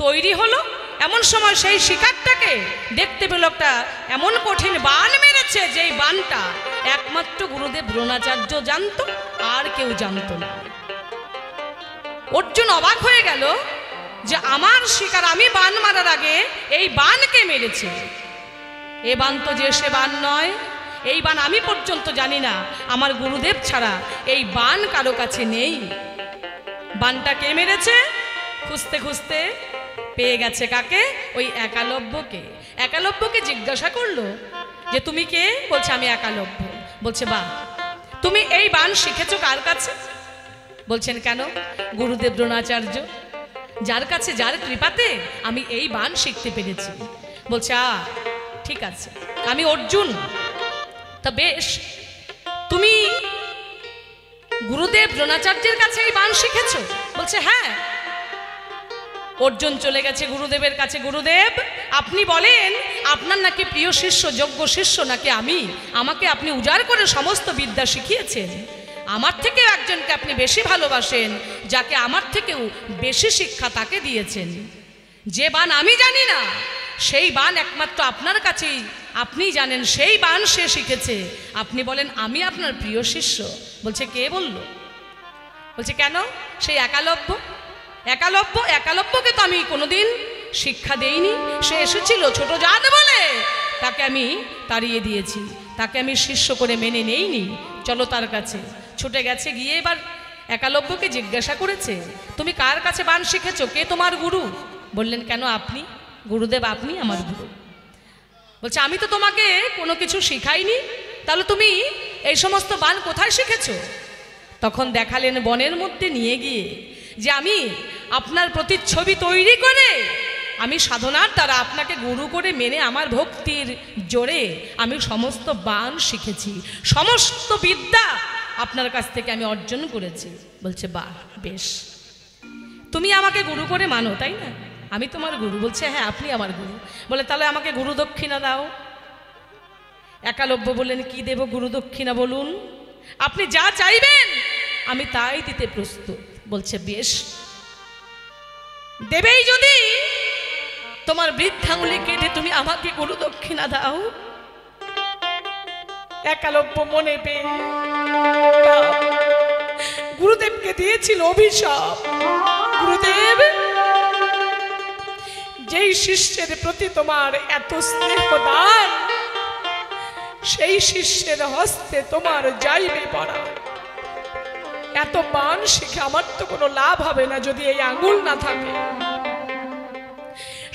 তৈরি হলো, এমন সময় সেই শিকারটাকে দেখতে পেল একটা এমন কঠিন বান মেরেছে, যেই বানটা একমাত্র গুরুদেব দ্রোণাচার্য জানতো, আর কেউ জানতো না। অর্জুন অবাক হয়ে গেল যে আমার শিকার আমি বান মারার আগে এই বানকে মেরেছে। এ বান তো যে সে বান নয়, এই বান আমি পর্যন্ত জানি না, আমার গুরুদেব ছাড়া এই বান কারো কাছে নেই। বানটা কে মেরেছে? খুঁজতে খুঁজতে পেয়ে গেছে কাকে? ওই একালব্যকে। একালব্যকে জিজ্ঞাসা করলো যে তুমি কে? বলছে আমি একালব্য। বলছে বাহ, তুমি এই বান শিখেছো কার কাছে? বলছেন কেন? গুরুদেব দ্রোণাচার্য, যার কাছে, যার কৃপাতে আমি এই বান শিখতে পেরেছি। বলছে ঠিক আছে, আমি অর্জুন। তা বেশ, তুমি গুরুদেব দ্রোণাচার্যের কাছে এই বান শিখেছো? বলছে হ্যাঁ। অর্জুন চলে গেছে গুরুদেবের কাছে। গুরুদেব, আপনি বলেন আপনার নাকি প্রিয় শিষ্য, যোগ্য শিষ্য নাকি আমি, আমাকে আপনি উজাড় করে সমস্ত বিদ্যা শিখিয়েছেন। আমার থেকেও একজনকে আপনি বেশি ভালোবাসেন, যাকে আমার থেকেও বেশি শিক্ষা তাকে দিয়েছেন। যে বান আমি জানি না, সেই বান একমাত্র আপনার কাছেই আপনি জানেন, সেই বান সে শিখেছে। আপনি বলেন আমি আপনার প্রিয় শিষ্য। বলছে কে বলল? বলছে কেন? সেই একালব্য। একালব্যকে তো আমি কোনোদিন শিক্ষা দেইনি। সে এসেছিল ছোট জাত বলে তাকে আমি তাড়িয়ে দিয়েছি, তাকে আমি শিষ্য করে মেনে নেইনি। চলো তার কাছে। ছুটে গেছে, গিয়ে এবার একালব্যকে জিজ্ঞাসা করেছে তুমি কার কাছে বান শিখেছো, কে তোমার গুরু? বললেন কেন আপনি? গুরুদেব আপনি আমার গুরু। বলছে আমি তো তোমাকে কোনো কিছু শিখাইনি, তাহলে তুমি এই সমস্ত বাণ কোথায় শিখেছো? তখন দেখালেন বনের মধ্যে নিয়ে গিয়ে যে আমি আপনার প্রতিচ্ছবি তৈরি করে আমি সাধনার দ্বারা আপনাকে গুরু করে মেনে আমার ভক্তির জোরে আমি সমস্ত বাণ শিখেছি, সমস্ত বিদ্যা আপনার কাছ থেকে আমি অর্জন করেছি। বলছে বাহ, বেশ, তুমি আমাকে গুরু করে মানো তাই না? আমি তোমার গুরু। বলছে হ্যাঁ আপনি আমার গুরু। বলে তাহলে আমাকে গুরু দক্ষিণা দাও। একালব্য বললেন কি দেব গুরু দক্ষিণা বলুন? আপনি যা চাইবেন আমি তাই দিতে প্রস্তুত। বলছে বেশ, দেবেই যদি তোমার বৃদ্ধাঙ্গুলি কেটে তুমি আমাকে গুরু দক্ষিণা দাও। একালব্য মনে পেয়ে গুরুদেবকে দিয়েছিল অভিশাপ। গুরুদেব, যেই শিষ্যের প্রতি তোমার এত স্নেহ দান, সেই শিষ্যের হস্তে তোমার যাইবে পড়া। এত বাণ শিখে আমার তো কোনো লাভ হবে না যদি এই আঙুল না থাকে।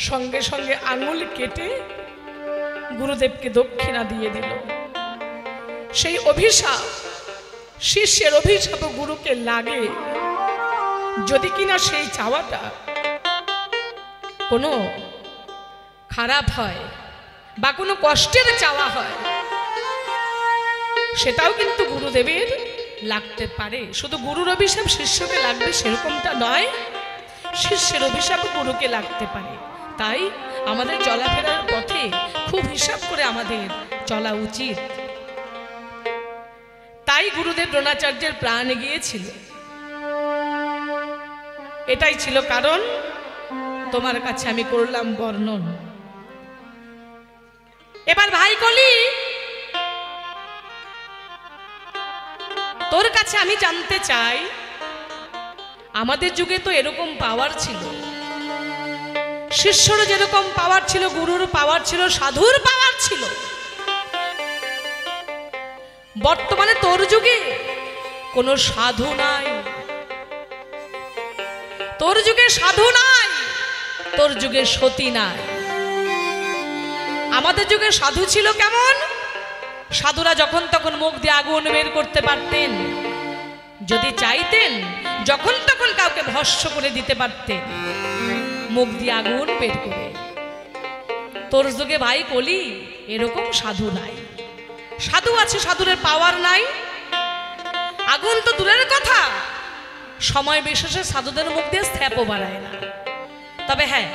সঙ্গে সঙ্গে আঙুল কেটে গুরুদেবকে দক্ষিণা দিয়ে দিল। সেই অভিশাপ, শিষ্যের অভিশাপ গুরুকে লাগে যদি কিনা সেই চাওয়াটা কোনো খারাপ হয় বা কোনো কষ্টের চাওয়া হয়, সেটাও কিন্তু গুরুদেবের লাগতে পারে। শুধু গুরুর অভিশাপ শিষ্যকে লাগবে সেরকমটা নয়, শিষ্যের অভিশাপ গুরুকে লাগতে পারে। তাই আমাদের চলাফেরার পথে খুব হিসাব করে আমাদের চলা উচিত। তাই গুরুদেব দ্রোণাচার্যের প্রাণ গিয়েছিল। এটাই ছিল কারণ, তোমার কাছে আমি করলাম বর্ণন। এবার ভাই কলি, তোর কাছে আমি জানতে চাই, আমাদের যুগে তো এরকম পাওয়ার ছিল, শিষ্যর যেরকম পাওয়ার ছিল, গুরুর পাওয়ার ছিল, সাধুর পাওয়ার ছিল। বর্তমানে তোর যুগে কোনো সাধু নাই, তোর যুগে সাধু নাই, তোর যুগে সতী নাই। আমাদের যুগে সাধু ছিল কেমন? সাধুরা যখন তখন মুখ দিয়ে আগুন বের করতে পারতেন, যদি চাইতেন যখন তখন কাউকে ভস্ম করে দিতে পারতেন মুখ দিয়ে আগুন বের করে। তোর যুগে ভাই কলি এরকম সাধু নাই। সাধু আছে, সাধুরের পাওয়ার নাই। আগুন তো দূরের কথা, সময় বিশেষে সাধুদের মুখ দিয়ে স্যাপও বাড়ায় না। তবে হ্যাঁ,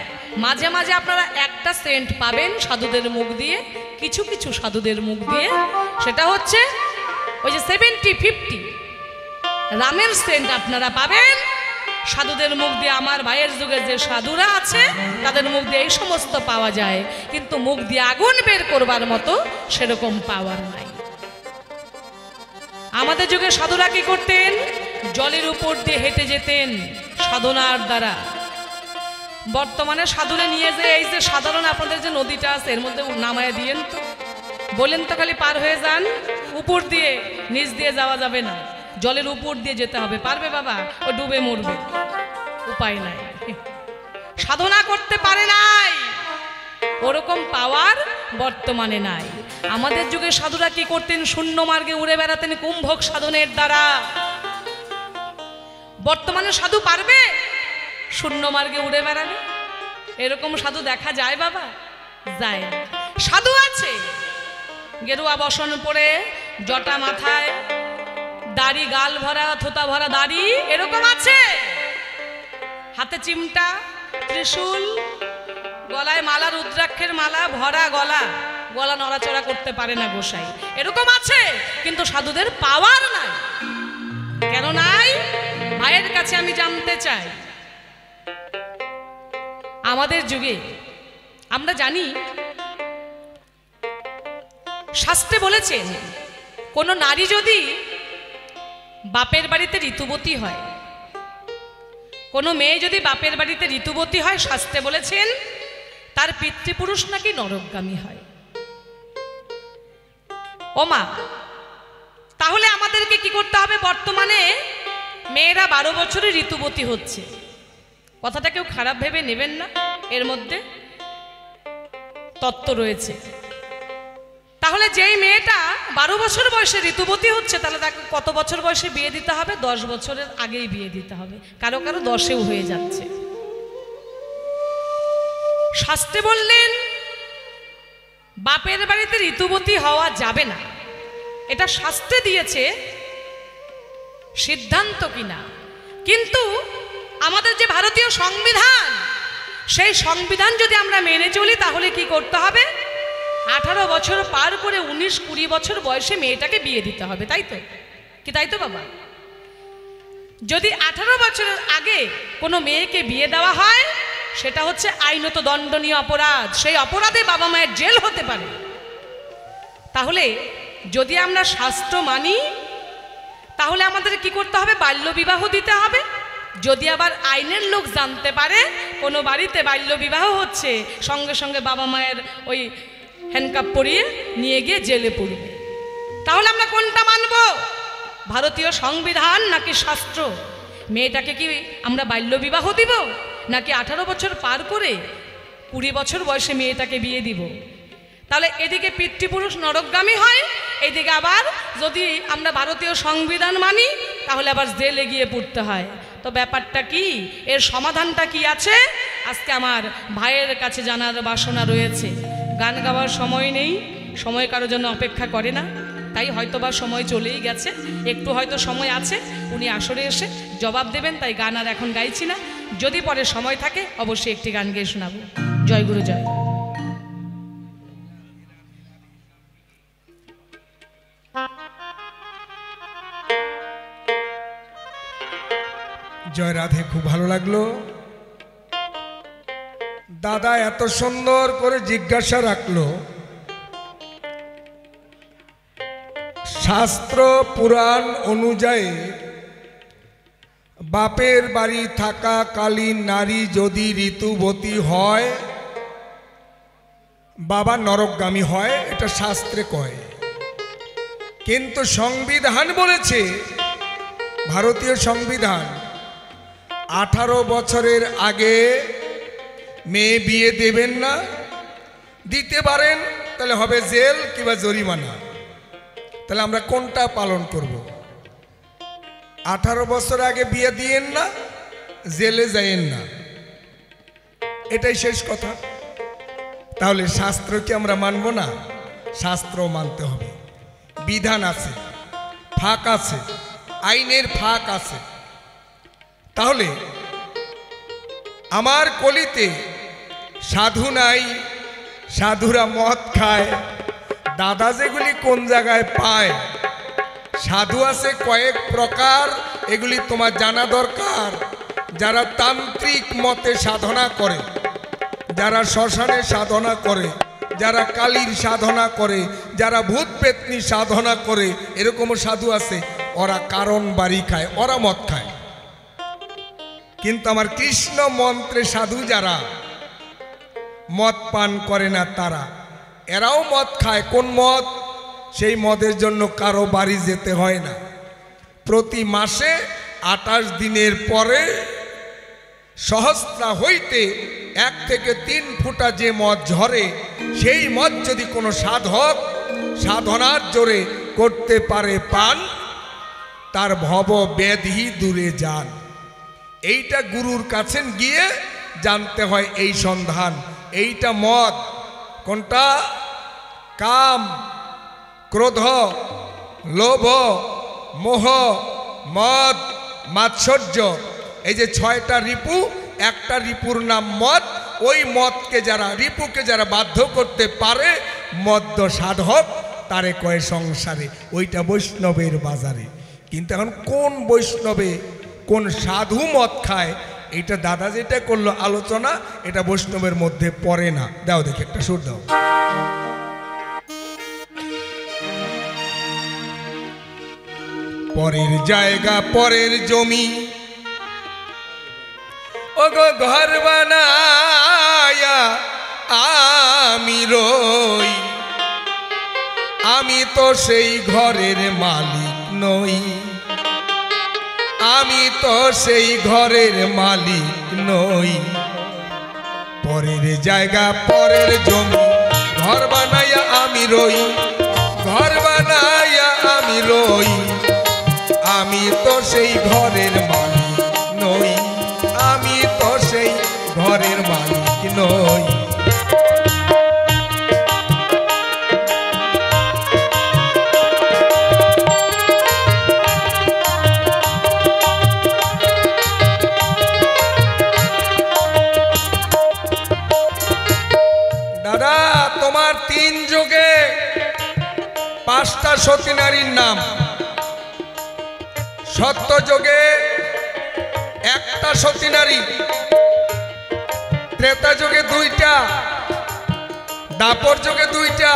মাঝে মাঝে আপনারা একটা সেন্ট পাবেন সাধুদের মুখ দিয়ে, কিছু কিছু সাধুদের মুখ দিয়ে, সেটা হচ্ছে ওই যে 70-50 রামের সেন্ট আপনারা পাবেন সাধুদের মুখ দিয়ে। আমার ভাইয়ের যুগে যে সাধুরা আছে তাদের মুখ দিয়ে এই সমস্ত পাওয়া যায়, কিন্তু মুখ দিয়ে আগুন বের করবার মতো সেরকম পাওয়ার নাই। আমাদের যুগে সাধুরা কি করতেন? জলের উপর দিয়ে হেঁটে যেতেন সাধনার দ্বারা। বর্তমানে সাধুরে নিয়ে যে এই যে সাধারণ আপনাদের যে নদীটা আছে এর মধ্যে নামায় দিয়েন তো, বলেন তো খালি পার হয়ে যান, উপর দিয়ে নিচ দিয়ে যাওয়া যাবে না, জলের উপর দিয়ে যেতে হবে। পারবে বাবা? ও ডুবে মরবে, উপায় নাই। সাধনা করতে পারে নাই, ওরকম পাওয়ার বর্তমানে নাই। আমাদের যুগে সাধুরা কি করতেন? শূন্য মার্গে উড়ে বেড়াতেন কুম্ভক সাধনের দ্বারা। বর্তমানে সাধু পারবে শূন্য মার্গে উড়ে বেড়াবে? এরকম সাধু দেখা যায় বাবা? যায় না। সাধু আছে গেরুয়া বসন পরে, জটা মাথায়, দাড়ি গাল ভরা, থোতা ভরা দাড়ি, এরকম আছে। হাতে চিমটা, ত্রিশূল, গলায় মালা, রুদ্রাক্ষের মালা, ভরা গলা, গলা নড়াচড়া করতে পারে না গোসাই, এরকম আছে। কিন্তু সাধুদের পাওয়ার নাই। কেন নাই? ভাইয়ের কাছে আমি জানতে চাই, আমাদের যুগে আমরা জানি শাস্ত্রে বলেছেন কোন নারী যদি বাপের বাড়িতে ঋতুবতী হয়, কোনো মেয়ে যদি বাপের বাড়িতে ঋতুবতী হয়, শাস্ত্রে বলেছেন তার পিতৃপুরুষ নাকি নরকগামী হয়। ও মা, তাহলে আমাদেরকে কি করতে হবে? বর্তমানে মেয়েরা 12 বছরে ঋতুবতী হচ্ছে, কথাটা কেউ খারাপ ভেবে নেবেন না। এর মধ্যে তত্ত্ব রয়েছে। তাহলে যেই মেয়েটা 12 বছর বয়সে ঋতুবতী হচ্ছে, তাহলে তাকে কত বছর বয়সে বিয়ে দিতে হবে? 10 বছরের আগেই বিয়ে দিতে হবে। কারো কারো 10এও হয়ে যাচ্ছে। শাস্ত্রে বললেন বাপের বাড়িতে ঋতুবতী হওয়া যাবে না, এটা শাস্ত্রে দিয়েছে, সিদ্ধান্ত কিনা। কিন্তু আমাদের যে ভারতীয় সংবিধান, সেই সংবিধান যদি আমরা মেনে চলি তাহলে কি করতে হবে? 18 বছর পার করে 19-20 বছর বয়সে মেয়েটাকে বিয়ে দিতে হবে, তাই তো? কি তাই তো বাবা? যদি 18 বছরের আগে কোনো মেয়েকে বিয়ে দেওয়া হয়, সেটা হচ্ছে আইনত দণ্ডনীয় অপরাধ। সেই অপরাধে বাবা মায়ের জেল হতে পারে। তাহলে যদি আমরা শাস্ত্র মানি, তাহলে আমাদের কি করতে হবে? বাল্যবিবাহ দিতে হবে। যদি আবার আইনের লোক জানতে পারে কোনো বাড়িতে বাল্যবিবাহ হচ্ছে, সঙ্গে সঙ্গে বাবা মায়ের ওই হ্যান্ডকাপ পরিয়ে নিয়ে গিয়ে জেলে পড়বে। তাহলে আমরা কোনটা মানব? ভারতীয় সংবিধান নাকি শাস্ত্র? মেয়েটাকে কি আমরা বাল্যবিবাহ দিব, নাকি 18 বছর পার করে 20 বছর বয়সে মেয়েটাকে বিয়ে দিব? তাহলে এদিকে পিতৃপুরুষ নরকগামী হয়, এদিকে আবার যদি আমরা ভারতীয় সংবিধান মানি তাহলে আবার জেলে গিয়ে পড়তে হয়। তো ব্যাপারটা কি? এর সমাধানটা কি আছে? আজকে আমার ভাইয়ের কাছে জানার বাসনা রয়েছে। গান গাওয়ার সময় নেই, সময় কারোর জন্য অপেক্ষা করে না, তাই হয়তোবা সময় চলেই গেছে। একটু হয়তো সময় আছে, উনি আসরে এসে জবাব দেবেন, তাই গান আর এখন গাইছি না। যদি পরে সময় থাকে অবশ্যই একটি গান গেয়ে শোনাবো। জয় গুরু জয়। জয় রাধে। খুব ভালো লাগলো দাদা, এত সুন্দর করে জিজ্ঞাসা রাখলো। শাস্ত্র পুরাণ অনুযায়ী বাপের বাড়ি থাকাকালীন নারী যদি ঋতুবতী হয়, বাবা নরকগামী হয়, এটা শাস্ত্রে কয়। কিন্তু সংবিধান বলেছে, ভারতীয় সংবিধান, 18 বছরের আগে মেয়ে বিয়ে দেবেন না। দিতে পারেন তাহলে হবে জেল কিংবা জরিমানা। তাহলে আমরা কোনটা পালন করব? 18 বছর আগে বিয়ে দিয়েন না, জেলে যাইয়েন না, এটাই শেষ কথা। তাহলে শাস্ত্রকে আমরা মানব না? শাস্ত্র মানতে হবে। বিধান আছে, ফাঁক আছে, আইনের ফাঁক আছে। তাহলে আমার কলিতে সাধু নাই, সাধুরা মদ খায়। দাদা যেগুলি কোন জায়গায় পায়? সাধু আছে কয়েক প্রকার, এগুলি তোমার জানা দরকার। যারা তান্ত্রিক মতে সাধনা করে, যারা শ্মশানে সাধনা করে, যারা কালীর সাধনা করে, যারা ভূত পেতনি সাধনা করে, এরকমও সাধু আছে। ওরা কারণ বাড়ি খায়, ওরা মদ খায়। কিন্তু আমার কৃষ্ণ মন্ত্রে সাধু যারা মদ পান করে না, তারা এরাও মদ খায়। কোন মদ? সেই মদের জন্য কারো বাড়ি যেতে হয় না। প্রতি মাসে 28 দিনের পরে সহস্রা হইতে 1 থেকে 3 ফুটা যে মদ ঝরে, সেই মদ যদি কোনো সাধক সাধনার জোরে করতে পারে পান, তার ভব ব্যাধি দূরে যান। এইটা গুরুর কাছে গিয়ে জানতে হয় এই সন্ধান। এইটা মদ। কোনটা? কাম, ক্রোধ, লোভ, মোহ, মদ, মাৎসর্য। এই যে 6টা রিপু, একটা রিপুর নাম মদ। ওই মদকে যারা, রিপুকে যারা বাধ্য করতে পারে, মদ্য সাধক, তারে কয় সংসারে। ওইটা বৈষ্ণবের বাজারে। কিন্তু এখন কোন বৈষ্ণবে, কোন সাধু মদ খায়, এইটা দাদা যেটা করলো আলোচনা, এটা বৈষ্ণবের মধ্যে পড়ে না। দাও দেখি একটা সুর দাও। পরের জায়গা, পরের জমি, ওগো ঘর বানায়া আমি রই, আমি তো সেই ঘরের মালিক নই, আমি তো সেই ঘরের মালিক নই। পরের পরের জায়গা পরের জমি ঘর বানাইয়া আমি রই, ঘর বানাইয়া আমি রই, আমি তো সেই ঘরের মালিক নই, আমি তো সেই ঘরের মালিক নই। দাদা তোমার 3 যুগে 5টা সতী নারীর নাম, সত্য যুগে 1টা সতী নারী, ত্রেতা যুগে 2টা, দাপর যুগে 2টা,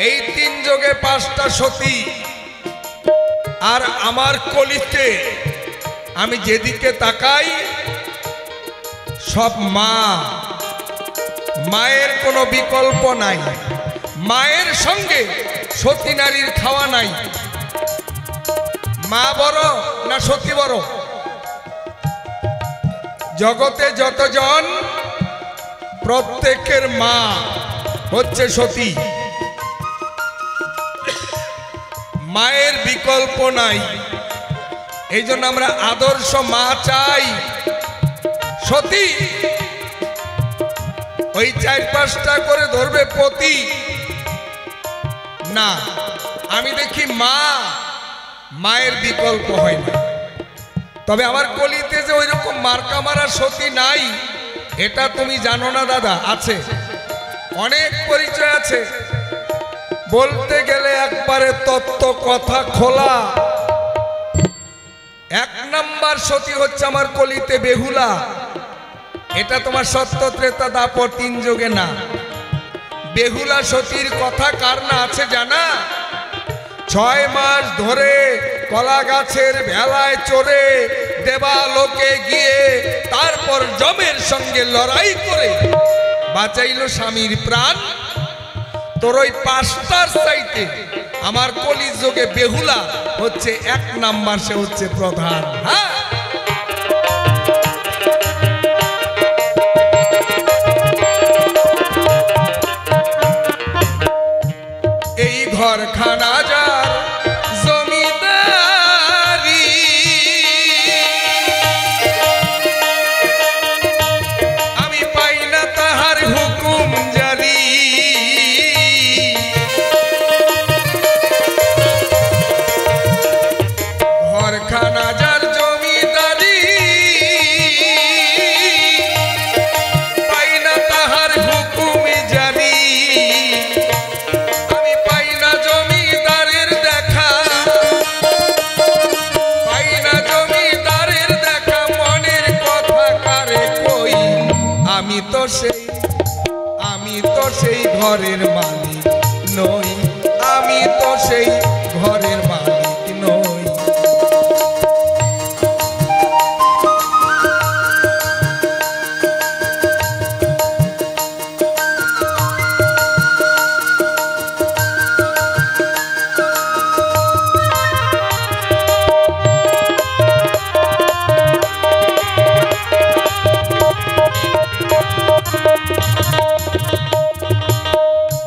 এই 3 যুগে 5টা সতী। আর আমার কলিতে আমি যেদিকে তাকাই সব মা, মায়ের কোনো বিকল্প নাই, মায়ের সঙ্গে সতী নারীর খাওয়া নাই। মা বড় না সতী বড়? জগতে যতজন প্রত্যেকের মা হচ্ছে সতী, মায়ের বিকল্প নাই। এই জন্য আমরা আদর্শ মা চাই। সতী ওই 4-5টা করে ধরবে পতি না, আমি দেখি মা, মায়ের বিকল্প হয় না। তবে আমার কলিতে যে ওই রকম মার্কা মারা সতী নাই এটা তুমি জানো না দাদা, আছে, অনেক পরিচয় আছে। বলতে গেলে একবারে তত্ত্ব কথা খোলা। 1 নাম্বার সতী হচ্ছে আমার কলিতে বেহুলা। এটা তোমার সত্য ত্রেতা দাপর 3 যুগে না। বেহুলা সতীর কথা কার না আছে জানা? 6 মাস ধরে কলা গাছের ভেলায় চড়ে দেবালোকে গিয়ে তারপর যমের সঙ্গে লড়াই করে বাঁচাইল স্বামীর প্রাণ। তোর ওই 5টার চাইতে আমার কলিযুগে বেহুলা হচ্ছে 1 নাম্বার, সে হচ্ছে প্রধান। হ্যাঁ, এই ঘরখানা যার জমিদারি, আমি পাই না তাহার হুকুম জারি। ঘরখানা যার জমিদারি, পাই না তাহার হুকুম জারি। আমি তো সেই ঘরের মালিক নই, আমি তো সেই ঘরের মালিক নই।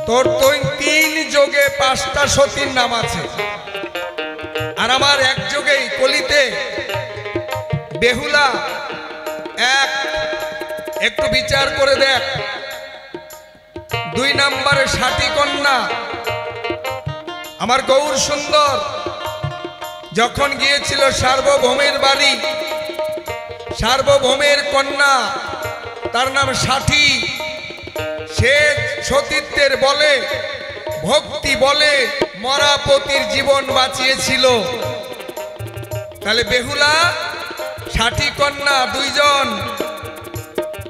তোর তো 3 যুগে 5টা সতীর নাম আছে, আর আমার 1 যুগেই কলিতে বেহুলা 1। একটু বিচার করে দেখ। 2 নম্বরে সাথী কন্যা আমার গৌর সুন্দর যখন গিয়েছিল সার্বভৌমের বাড়ি, সার্বভৌমের কন্যা তার নাম সাথী। সে সতীত্বের বলে, ভক্তি বলে মরাপতির জীবন বাঁচিয়েছিল। তাহলে বেহুলা, সাথী কন্যা 2 জন,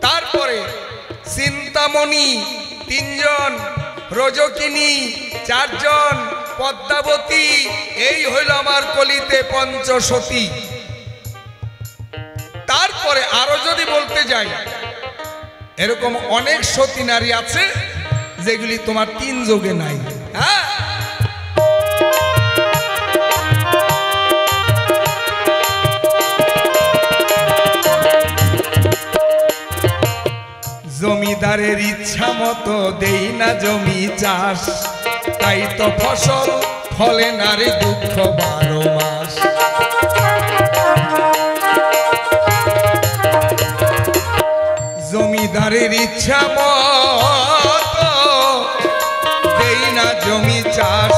তারপরে চিন্তামণি 3 জন, রজকিনী 4 জন, পদ্মাবতী, এই হইল আমার কলিতে পঞ্চসতী। তারপরে আরো যদি বলতে যাই, এরকম অনেক সতী নারী আছে যেগুলি তোমার 3 যুগে নাই। হ্যাঁ, জমি জমিদারের ইচ্ছা মতো দেই না জমি চাষ, তাই তো ফসল ফলে না রে দুঃখ 12 মাস। জমিদারের ইচ্ছা মতো দেই না জমি চাষ,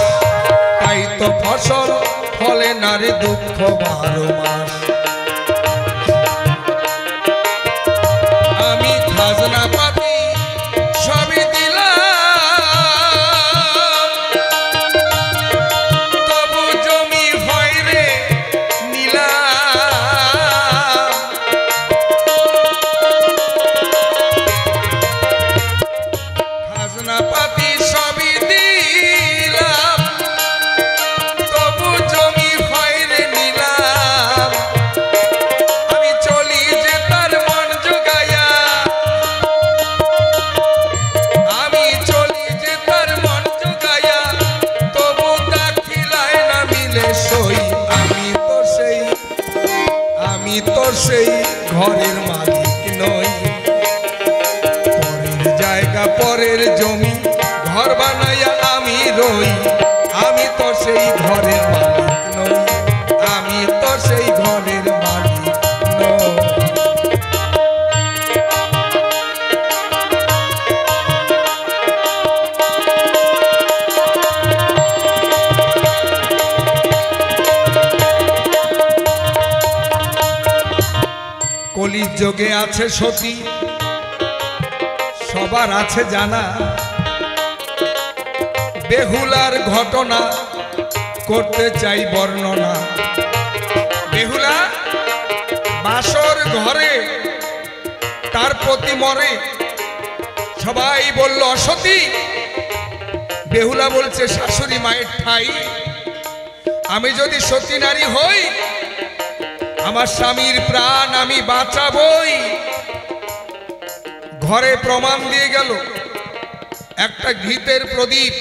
তাই তো ফসল ফলে না রে দুঃখ 12 মাস। আমি খাজনা পাতি সবই দিলাম, তবু জমি হয় রে নিলাম। খাজনা পাতি সবই দিলাম, তবু জমি হয় রে নিলাম। আমি চলি যে তার মন জোগাইয়া, আমি চলি যে তার মন জোগাইয়া, তবু দাখিলায় না মিলে সই। আমি তো সেই ঘরের মালিক নই, পরের জায়গা পরের জমি ঘর বানাইয়া আমি রই। আমি তো সেই ঘরের মালিক নই, আমি তো সেই ঘরের মালিক নই। কলিযুগে আছে সতী, সবার আছে জানা। বেহুলার ঘটনা করতে চাই বর্ণনা। বেহুলা বাসর ঘরে তার প্রতি মরে, সবাই বলল অসতী। বেহুলা বলছে শাশুড়ি মায়ের ঠাই, আমি যদি সতী নারী হই, আমার স্বামীর প্রাণ আমি বাঁচাবই। ঘরে প্রমাণ দিয়ে গেল একটা ঘৃতের প্রদীপ।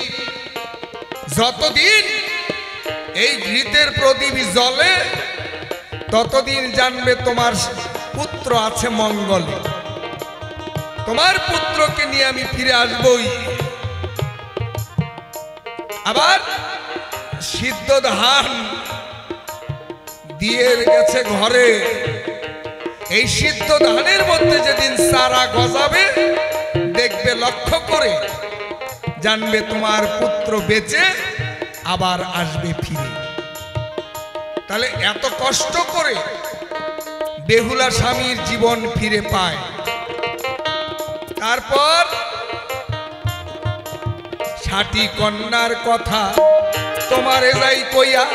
যতদিন এই ঘৃতের প্রদীপ জ্বলে, ততদিন জানবে তোমার পুত্র আছে মঙ্গলে, তোমার পুত্রকে নিয়ে আমি ফিরে আসবই। আবার সিদ্ধ ধান দিয়ে গেছে ঘরে। এই সিদ্ধ ধানের মধ্যে যেদিন চারা গজাবে, দেখবে লক্ষ্য করে, জানবে তোমার পুত্র বেঁচে আবার আসবে ফিরে। তাহলে এত কষ্ট করে বেহুলা স্বামীর জীবন ফিরে পায়। তারপর ৬০টি কন্যার কথা তোমারে যাই কইয়া,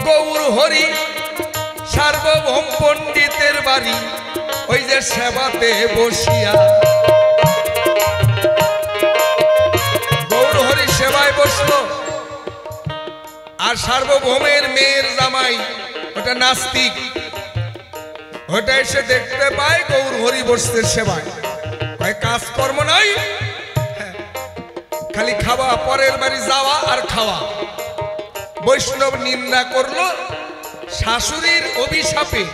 গৌর হরি সার্বভৌম পণ্ডিতের বাড়ি, ওই যে সেবাতে বসিয়া। গৌর হরি সেবায় বসলো, আর সার্বভৌমের মেয়ের জামাই ওটা নাস্তিক, ওটা এসে দেখতে পায় গৌর হরি বসতে সেবায়। কাজকর্ম নাই, খালি খাওয়া, পরের বাড়ি যাওয়া আর খাওয়া। বৈষ্ণব নিন্দা করলো, শাশুড়ির অভিশাপে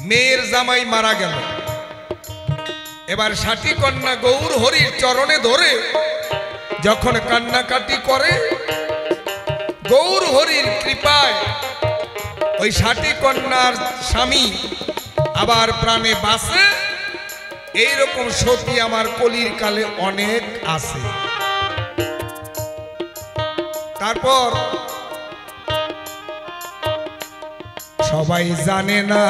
মেয়ের জামাই মারা গেল। এবার ৬০টি কন্যা গৌর হরির চরণে ধরে যখন কান্নাকাটি করে, গৌর হরির কৃপায় ওই ৬০টি কন্যার স্বামী আবার প্রাণে বাঁচে। এইরকম সতী আমার কলির কালে অনেক আছে। তারপর সবাই জানে না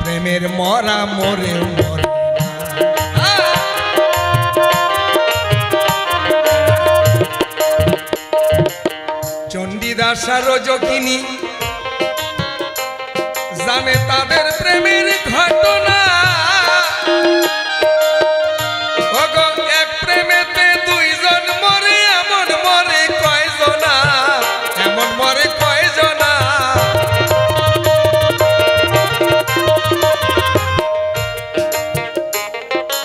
প্রেমের মরা মরে মরে না। চণ্ডীদাস আর যোগিনী জানে তাদের প্রেমের ঘটনা। এক প্রেমেতে দুইজন মরে, এমন মরে কয়জনা, এমন মরে কয়জনা।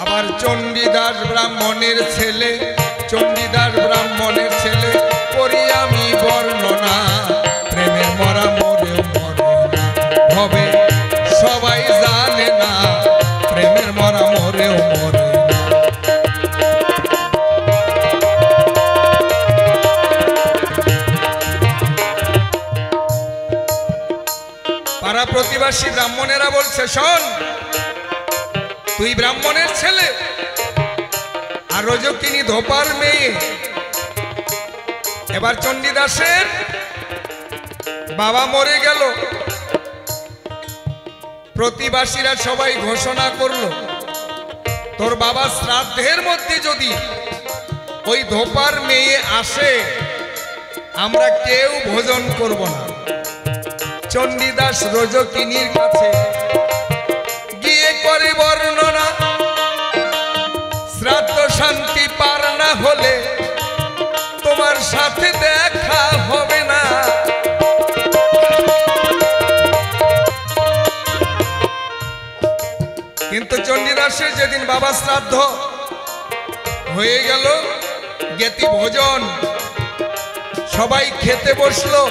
আবার চণ্ডীদাস ব্রাহ্মণের ছেলে, চণ্ডীদাস ব্রাহ্মণের ছেলে করি আমি বর্ণনা। প্রেমের মরা মরেও মরে না, হবে সবাই জানে না প্রেমের মরা মরে প্রতিবাসী ব্রাহ্মণেরা বলছে, শোন, তুই ব্রাহ্মণের ছেলে আর রজকিনী ধোপার মেয়ে। এবার চণ্ডীদাসের বাবা মরে গেল, প্রতিবাসীরা সবাই ঘোষণা করলো, তোর বাবা শ্রাদ্ধের মধ্যে যদি ওই ধোপার মেয়ে আসে আমরা কেউ ভোজন করব না। চণ্ডীদাস রজকিনীর কাছে গিয়ে করে বর্ণনা, শ্রাদ্ধ শান্তি পার না হলে তোমার সাথে দেখা হবে না। কিন্তু চণ্ডীদাসের যেদিন বাবা শ্রাদ্ধ হয়ে গেল, জ্ঞাতি ভোজন, সবাই খেতে বসলো।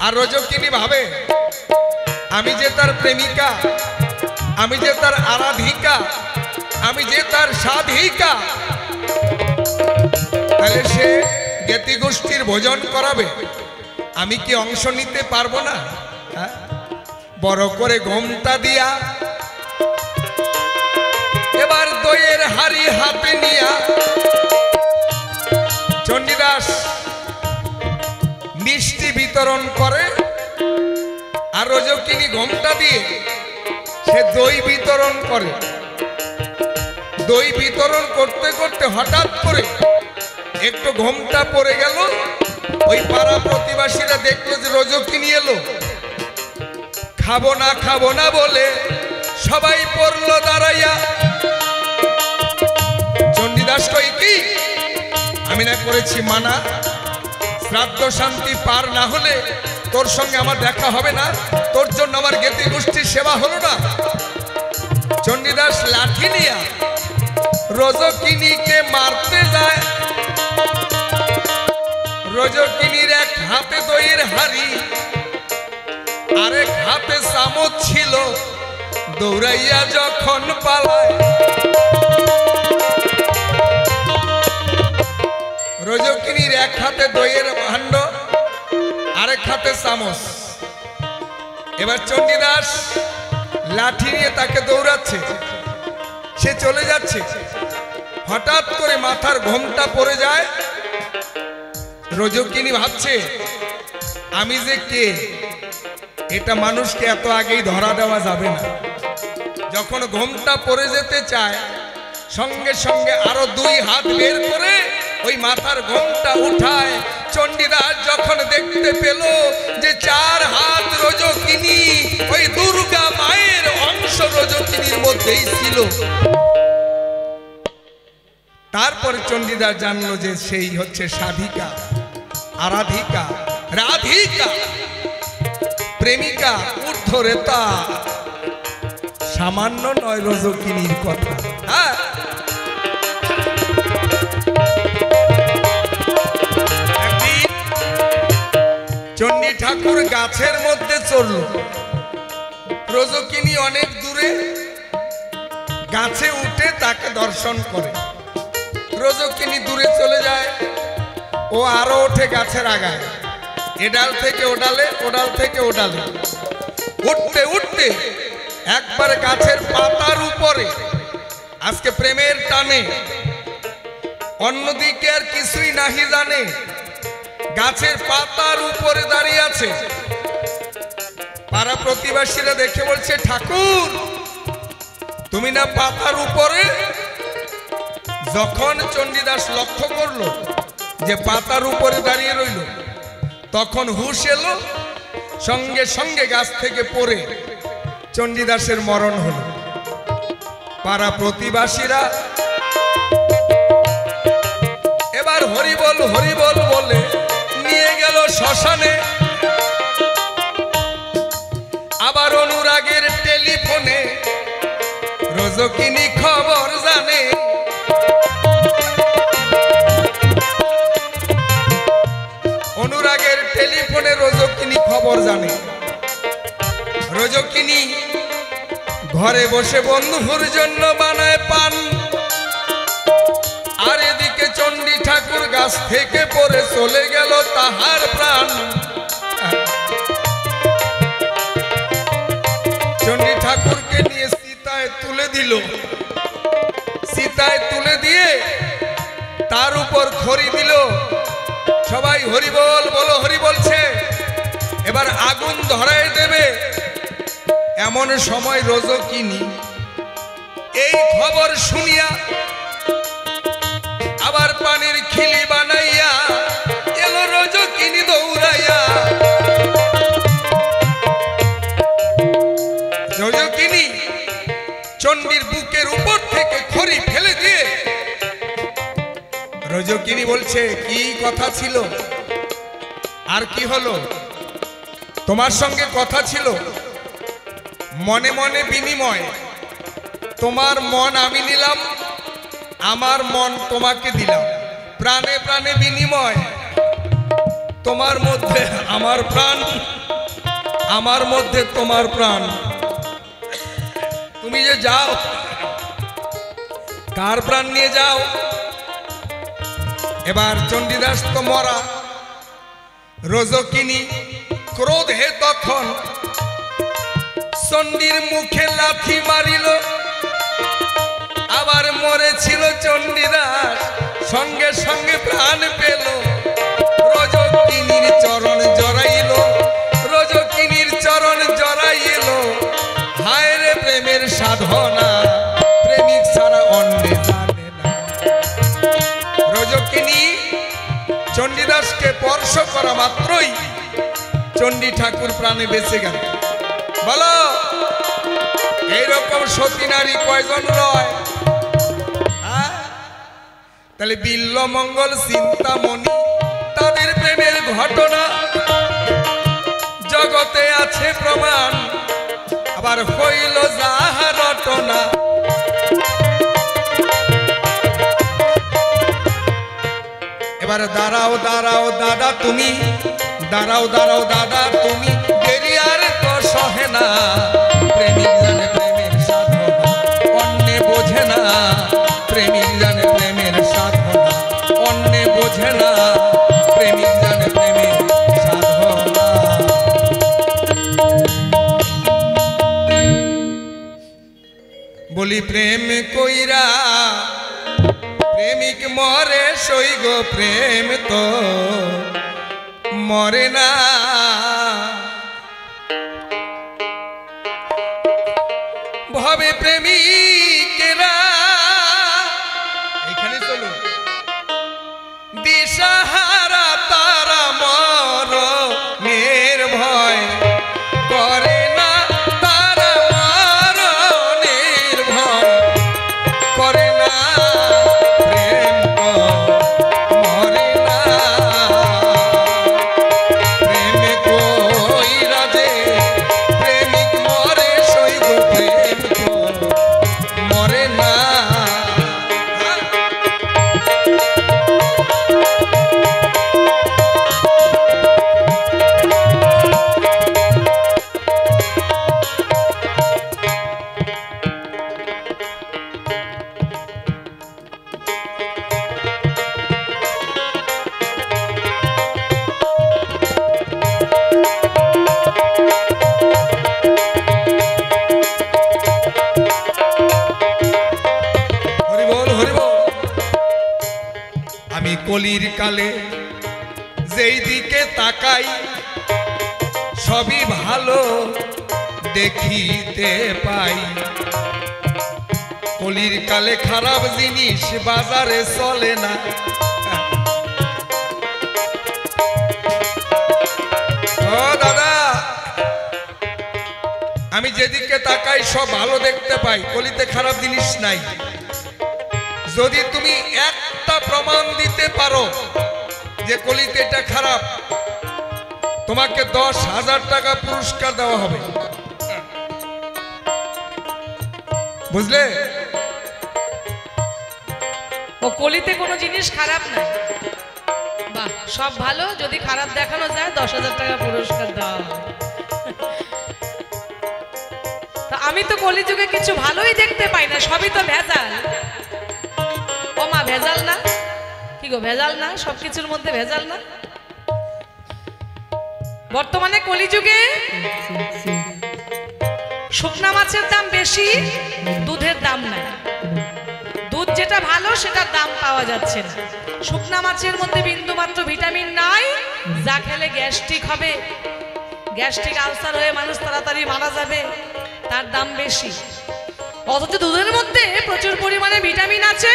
আর রজকিনী ভাবে, আমি যে তার প্রেমিকা, আমি যে তার আরাধিকা, আমি যে তার সাধিকা, তাহলে সে জ্ঞাতি গোষ্ঠীর ভোজন করাবে, আমি কি অংশ নিতে পারবো না? বড় করে ঘোমটা দিয়া এবার দইয়ের হাড়ি হাতে নিয়া চণ্ডীদাস মিষ্টি বিতরণ করে, আর রজকিনী ঘোমটা দিয়ে সে দই বিতরণ করে। দই বিতরণ করতে করতে হঠাৎ করে একটু ঘোমটা পড়ে গেল। ওই পাড়া প্রতিবাসীরা দেখলো যে রজকিনী এলো, খাবো না বলে সবাই পড়লো দাঁড়াইয়া। চণ্ডীদাস কই, কি আমি না করেছি মানা, শ্রাদ্ধ শান্তি পার না হলে তোর সঙ্গে আমার দেখা হবে না, তোর জন্য আমার জ্ঞাতি গোষ্ঠীর সেবা হলো না। চণ্ডীদাস লাঠি নিয়া রজকিনীকে মারতে যায়। রজকিনীর এক হাতে দইয়ের হাড়ি, আরেক হাতে চামচ ছিল, দৌড়াইয়া যখন পালায়। রজকিনীর এক হাতে দইয়ের ভাণ্ড, আরেক হাতে চামচ। এবার চণ্ডীদাস লাঠি নিয়ে তাকে দৌড়াচ্ছে, সে চলে যাচ্ছে। হঠাৎ করে মাথার ঘোমটা পড়ে যায়। রজকিনী ভাবছে, আমি যে কে, এটা মানুষকে এত আগেই ধরা দেওয়া যাবে না। যখন ঘোমটা পড়ে যেতে চায়, সঙ্গে সঙ্গে আরো দুই হাত বের করে ওই মাথার ঘোমটা উঠায়। চণ্ডীদাস যখন দেখতে পেল যে চার হাত রজকিনী, ওই দুর্গা মায়ের অংশ রজকিনীর মধ্যেই ছিল, তারপর চণ্ডীদাস জানলো যে সেই হচ্ছে সাধিকা, আরাধিকা, রাধিকা, প্রেমিকা, ঊর্ধ্বরেতা। সামান্য নয় রজকিনীর কথা। হ্যাঁ, একদিন চণ্ডী ঠাকুর গাছের মধ্যে চড়ল। রজকিনী অনেক দূরে, গাছে উঠে তাকে দর্শন করে। রজকিনী দূরে চলে যায়, ও আরো ওঠে গাছের আগায়, এডাল থেকে ওডালে, ওডাল থেকে ওডালে, উঠতে উঠতে একবার গাছের পাতার উপরে। আজকে প্রেমের টানে অন্যদিকে আর কিছুই নাহি জানে, গাছের পাতার উপরে দাঁড়িয়ে আছে। পাড়া প্রতিবাসীরা দেখে বলছে, ঠাকুর তুমি না পাতার উপরে? যখন চণ্ডীদাস লক্ষ্য করলো যে পাতার উপরে দাঁড়িয়ে রইল, তখন হুঁশ এলো, সঙ্গে সঙ্গে গাছ থেকে পড়ে চণ্ডীদাসের মরণ হলো। পাড়া প্রতিবাসীরা এবার হরিবল হরিবল বলে নিয়ে গেল শ্মশানে। আবার অনুরাগের টেলিফোনে রজকিনী খবর জানে। অনুরাগের টেলিফোনে রজকিনী খবর জানে। রজকিনী ঘরে বসে বন্ধুর জন্য বানায় পান, আর এদিকে চণ্ডী ঠাকুর গাছ থেকে পড়ে চলে গেল তাহার প্রাণ। দিল, চিতায় তুলে দিয়ে তার উপর খড়ি দিল। সবাই হরিবল বলো, হরি বলছে। এবার আগুন ধরায় দেবে, এমন সময় রজকিনী এই খবর শুনিয়া আবার পানির খিলি বানাইয়া এলো রজকিনী দৌড়াইয়া। রজকিনী চণ্ডীর বুকের উপর থেকে খড়ি ফেলে দিয়ে রজকিনী বলছে, কি কথা ছিল? আর কি হলো? তোমার সঙ্গে কথা ছিল, মনে মনে বিনিময়। তোমার মন আমি নিলাম, আমার মন তোমাকে দিলাম, প্রাণে প্রাণে বিনিময়। তোমার মধ্যে আমার প্রাণ, আমার মধ্যে তোমার প্রাণ। তুমি যে যাও, কার প্রাণ নিয়ে যাও? এবার চণ্ডীদাস তো মরা, রজকিনী ক্রোধে তখন চণ্ডীর মুখে লাথি মারিল। আবার মরেছিল চণ্ডীদাস, সঙ্গে সঙ্গে প্রাণ পেল। রজকিনীর চরণ জড়াইল, রজকিনীর চরণ জড়াইল। হায় রে প্রেমের সাধনা, প্রেমিক ছাড়া অন্যে জানে না। রজকিনী চণ্ডীদাসকে স্পর্শ করা মাত্রই চণ্ডী ঠাকুর প্রাণে বেঁচে গেল। বলো, এইরকম সতী নারী কয়জন রয়? তাহলে বিল্ল মঙ্গল চিন্তামণি তাদের প্রেমের ঘটনা জগতে আছে প্রমাণ। আবার হইল যাহা রটনা। এবার দাঁড়াও দাঁড়াও দাদা তুমি, দাঁড়াও দাঁড়াও দাদা তুমি, দেরি আর তো সহে না। প্রেমিক জানে প্রেমের সাধনা, অন্যে বোঝে না। প্রেমিক জানে প্রেমের সাধনা, অন্যে বোঝে না। প্রেমিক জানে প্রেমের সাধনা। বলি প্রেম কইরা প্রেমিক মরে সইগ, প্রেম তো মরে না। ভবে প্রেমিকেরা এখানে চলো, দিশাহারা তারা মরণের ভয় করে না। তারা মরণের ভয় করে না। প্রেম তো মরে না। প্রেম কইরা যে প্রেমিক মরে সইগ, প্রেম তো মরে না। আমি কলির কালে যেই দিকে তাকাই সবই ভালো দেখিতে পাই। কলির কালে খারাপ জিনিস বাজারে চলে না। ও দাদা, আমি যেদিকে তাকাই সব ভালো দেখতে পাই, কলিতে খারাপ জিনিস নাই। যদি তুমি একটা প্রমাণ দিতে পারো যে কলিতে এটা খারাপ, তোমাকে 10,000 টাকা পুরস্কার দেওয়া হবে। বুঝলে? ও কলিতে কোনো জিনিস খারাপ নাই, বাহ, সব ভালো। যদি খারাপ দেখানো যায় 10,000 টাকা পুরস্কার দেওয়া হবে। তা আমি তো কলিযুগে কিছু ভালোই দেখতে পাই না, সবই তো ভেজাল। ও মা, ভেজাল না? কি গো, ভেজাল না? সবকিছুর মধ্যে ভেজাল না? বর্তমানে কলিযুগে শুকনা মাছের দাম বেশি, দুধের দাম দাম নাই, দুধ যেটা ভালো সেটার দাম পাওয়া যাচ্ছে না। শুকনা মাছের মধ্যে বিন্দুমাত্র ভিটামিন নাই, যা খেলে গ্যাস্ট্রিক হবে, গ্যাস্ট্রিক আলসার হয়ে মানুষ তাড়াতাড়ি মারা যাবে, তার দাম বেশি। অথচ দুধের মধ্যে প্রচুর পরিমাণে ভিটামিন আছে,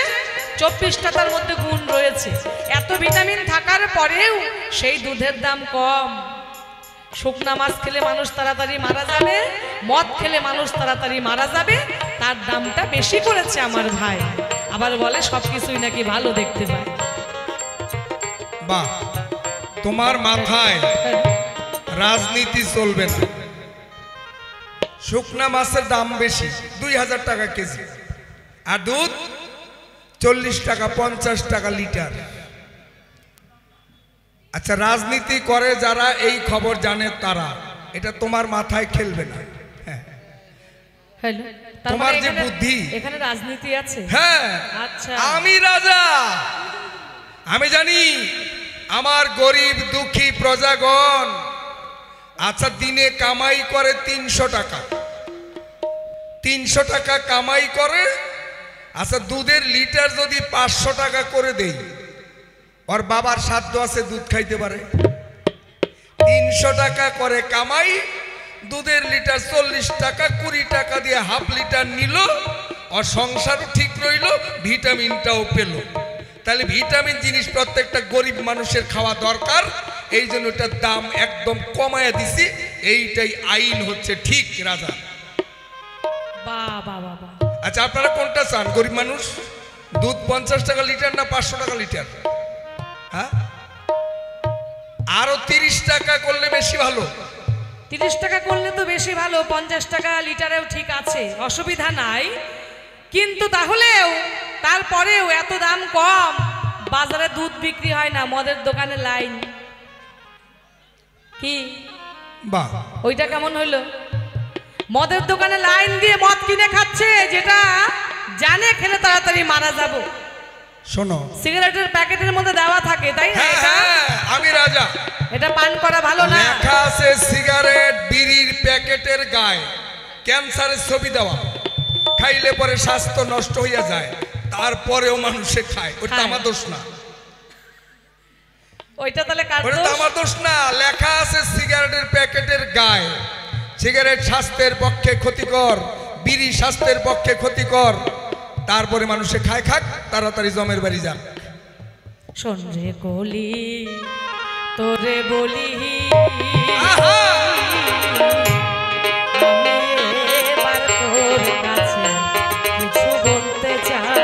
24টা তার মধ্যে গুণ রয়েছে। এত ভিটামিন থাকার পরেও সেই দুধের দাম কম। শুকনা মাছ খেলে মানুষ তাড়াতাড়ি মারা যাবে, মদ খেলে মানুষ তাড়াতাড়ি মারা যাবে, তার দামটা বেশি করেছে আমার ভাই। আবার বলে সবকিছুই নাকি ভালো দেখতে পায়। বাহ, তোমার মাথায় রাজনীতি চলবে না। শুকনা মাছের দাম বেশি, 2000 টাকা কেজি, আর দুধ 40 টাকা 50 টাকা লিটার। আচ্ছা, রাজনীতি করে যারা এই খবর জানে তারা, এটা তোমার মাথায় খেলবে না। হ্যাঁ, তোমার যে বুদ্ধি, এখানে রাজনীতি আছে। হ্যাঁ, আচ্ছা, আমি রাজা, আমি জানি আমার গরিব দুঃখী প্রজাগণ। আচ্ছা, দিনে কামাই করে 300 টাকা, 300 টাকা কামাই করে। আচ্ছা, দুধের লিটার যদি 500 টাকা করে দেই, ওর বাবার সাধ্য আছে দুধ খাইতে পারে? 300 টাকা করে কামাই, দুধের লিটার 40 টাকা, 20 টাকা দিয়ে হাফ লিটার নিল, ওর সংসারও ঠিক রইল, ভিটামিনটাও পেল। তাহলে ভিটামিন জিনিস প্রত্যেকটা গরিব মানুষের খাওয়া দরকার, এই জন্য এটার দাম একদম কমায় দিছি। এইটাই আইন হচ্ছে ঠিক রাজা। বাবা বাবা। আচ্ছা, আপনারা কোনটা চান? গরিব মানুষ দুধ 50 টাকা লিটার না 500 টাকা লিটার? হ্যাঁ, আরো 30 টাকা করলে বেশি ভালো। 30 টাকা করলে তো বেশি ভালো, 50 টাকা লিটারেও ঠিক আছে, অসুবিধা নাই। কিন্তু তাহলেও তারপরেও এত দাম কম, বাজারে দুধ বিক্রি হয় না, মদের দোকানে লাইন। কি বাহ, ওইটা কেমন হইলো? মদের দোকানে লাইন দিয়ে মদ কিনে খাচ্ছে, যেটা জানে খেলে তাড়াতাড়ি মারা যাব। শোনো, সিগারেটের প্যাকেটের মধ্যে দেওয়া থাকে, তাই না? আমি রাজা, এটা পান করা ভালো না। লেখা আছে সিগারেট বিড়ির প্যাকেটের গায়ে ক্যান্সারের ছবি দেওয়া, খাইলে পরে স্বাস্থ্য নষ্ট হইয়া যায়, তারপরেও মানুষে খায়। ওটা আমার দোষ না, ওইটা তাহলে কার দোষ? ওটা আমার দোষ না। লেখা আছে সিগারেটের প্যাকেটের গায়ে, সিগারেট স্বাস্থ্যের পক্ষে ক্ষতিকর, বিড়ি স্বাস্থ্যের পক্ষে ক্ষতিকর, তারপরে মানুষে খায়, খাক, তাড়াতাড়ি জমের বাড়ি যাক। শোন রে কলি তোরে বলি, আমি এবার তোর কাছে কিছু বলতে চাই।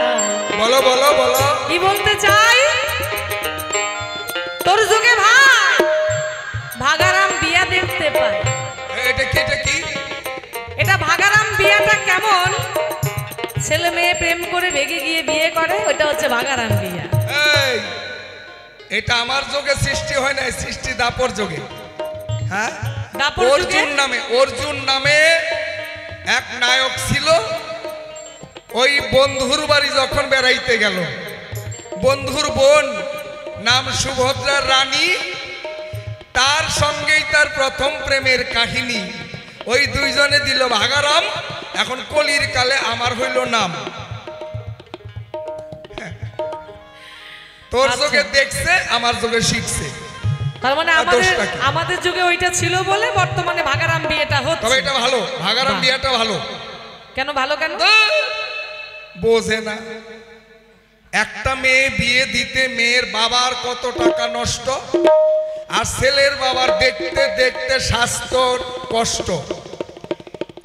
বলো বলো বলো। কি বলতে চাই? তোর যুগে ভাই ভাগারাম বিয়া দেখতে পাই। এটা কি? এটা কি? এটা ভাগারাম বিয়াটা কেমন? ছেলে মেয়ে প্রেম করে ভেগে গিয়ে বিয়ে করে, ওটা হচ্ছে ভাগারাম বিয়া। এই, এটা আমার যোগে সৃষ্টি হয় না, সৃষ্টি দাপর যোগে। হ্যাঁ, অর্জুন নামে এক নায়ক ছিল। ওই বন্ধুর বাড়ি যখন বেড়াইতে গেল, বন্ধুর বোন নাম সুভদ্রা রানী, তার সঙ্গেই তার প্রথম প্রেমের কাহিনী। ওই দুইজনে দিল ভাগারাম। এখন কলির কালে আমার হইল নাম। তোর যোগে দেখছে, আমার যোগে শিখছে। তার মানে আমাদের যুগে ওইটা ছিল বলে বর্তমানে ভাগারাম বিয়েটা হচ্ছে। তবে এটা ভালো, ভাগারাম বিয়েটা ভালো। কেন ভালো? কেন বোঝে না। একটা মেয়ে বিয়ে দিতে মেয়ের বাবার কত টাকা নষ্ট, আর ছেলের বাবার দেখতে দেখতে স্বাস্থ্য কষ্ট।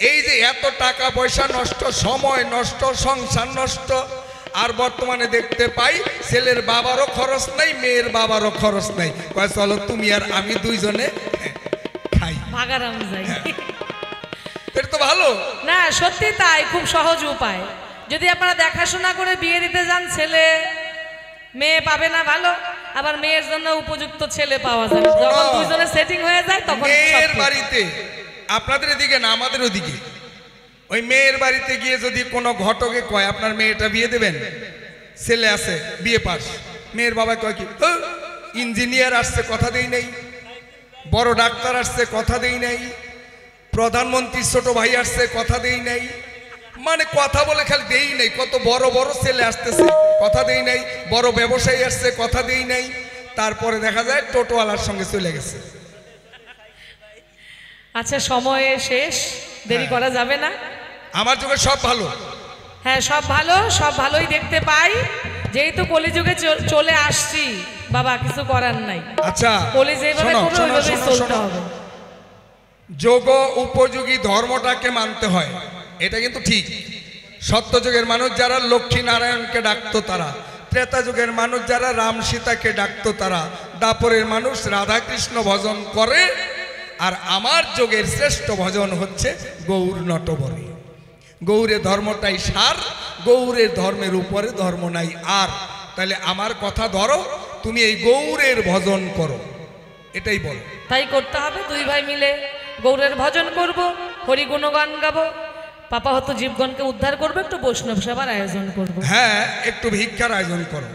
এই যে এত টাকা পয়সা নষ্ট, সময় নষ্ট, সংসার নষ্ট, আর বর্তমানে দেখতে পাই ছেলের বাবারও খরচ নাই, মেয়ের বাবারও খরচ নাই। কয় চলো তুমি আর আমি দুইজনে খাই, ভাগারাম যাই। এটা তো ভালো না, সত্যি তাই, খুব সহজ উপায়। যদি আপনারা দেখাশোনা করে বিয়ে দিতে যান, ছেলে মেয়ে পাবে না ভালো, আবার মেয়ের জন্য উপযুক্ত ছেলে পাওয়া যায়। যখন দুইজনে সেটিং হয়ে যায় তখন মেয়ের বাড়িতে, আপনাদের এদিকে না আমাদের ওদিকে, ওই মেয়ের বাড়িতে গিয়ে যদি কোনো ঘটকে কয় আপনার মেয়েটা বিয়ে দেবেন, ছেলে আছে বিয়ে পাস, মেয়ের বাবা কয় কি, ইঞ্জিনিয়ার আসছে কথা দেই নাই, বড় ডাক্তার আসছে কথা দেই নাই, প্রধানমন্ত্রীর ছোট ভাই আসছে কথা দেই নাই, মানে কথা বলে খালি দেই নাই, কত বড় বড় ছেলে আসতেছে কথা দেই নাই, বড় ব্যবসায়ী আসছে কথা দেই নাই, তারপরে দেখা যায় টোটোওয়ালার সঙ্গে চলে গেছে। আচ্ছা সময় শেষ, দেরি করা যাবে না। আমার যুগে সব ভালো। হ্যাঁ সব ভালো, সব ভালোই দেখতে পাই, যেহেতু কলিযুগে চলে আসছি বাবা, কিছু করার নাই। আচ্ছা কলি যেভাবে করবে ওইভাবেই চলতে হবে। যোগ উপযোগী ধর্মটাকে মানতে হয়, এটা কিন্তু ঠিক। সত্যযুগের মানুষ যারা লক্ষ্মী নারায়ণকে ডাকতো তারা, ত্রেতা যুগের মানুষ যারা রাম সীতাকে ডাকতো তারা, দাপরের মানুষ রাধাকৃষ্ণ ভজন করে, আর আমার যোগের শ্রেষ্ঠ ভজন হচ্ছে গৌর নটবরী। গৌরের ধর্মটাই সার, গৌরের ধর্মের উপরে ধর্ম নাই আর। তাহলে আমার কথা ধরো, তুমি এই গৌরের ভজন করো, এটাই বলো। তাই করতে হবে, দুই ভাই মিলে গৌরের ভজন করব, হরি গুণগান গাবো, পাপা হতো জীবগণকে উদ্ধার করবে, একটু বৈষ্ণব সভার আয়োজন করব। হ্যাঁ একটু ভিক্ষার আয়োজন করো।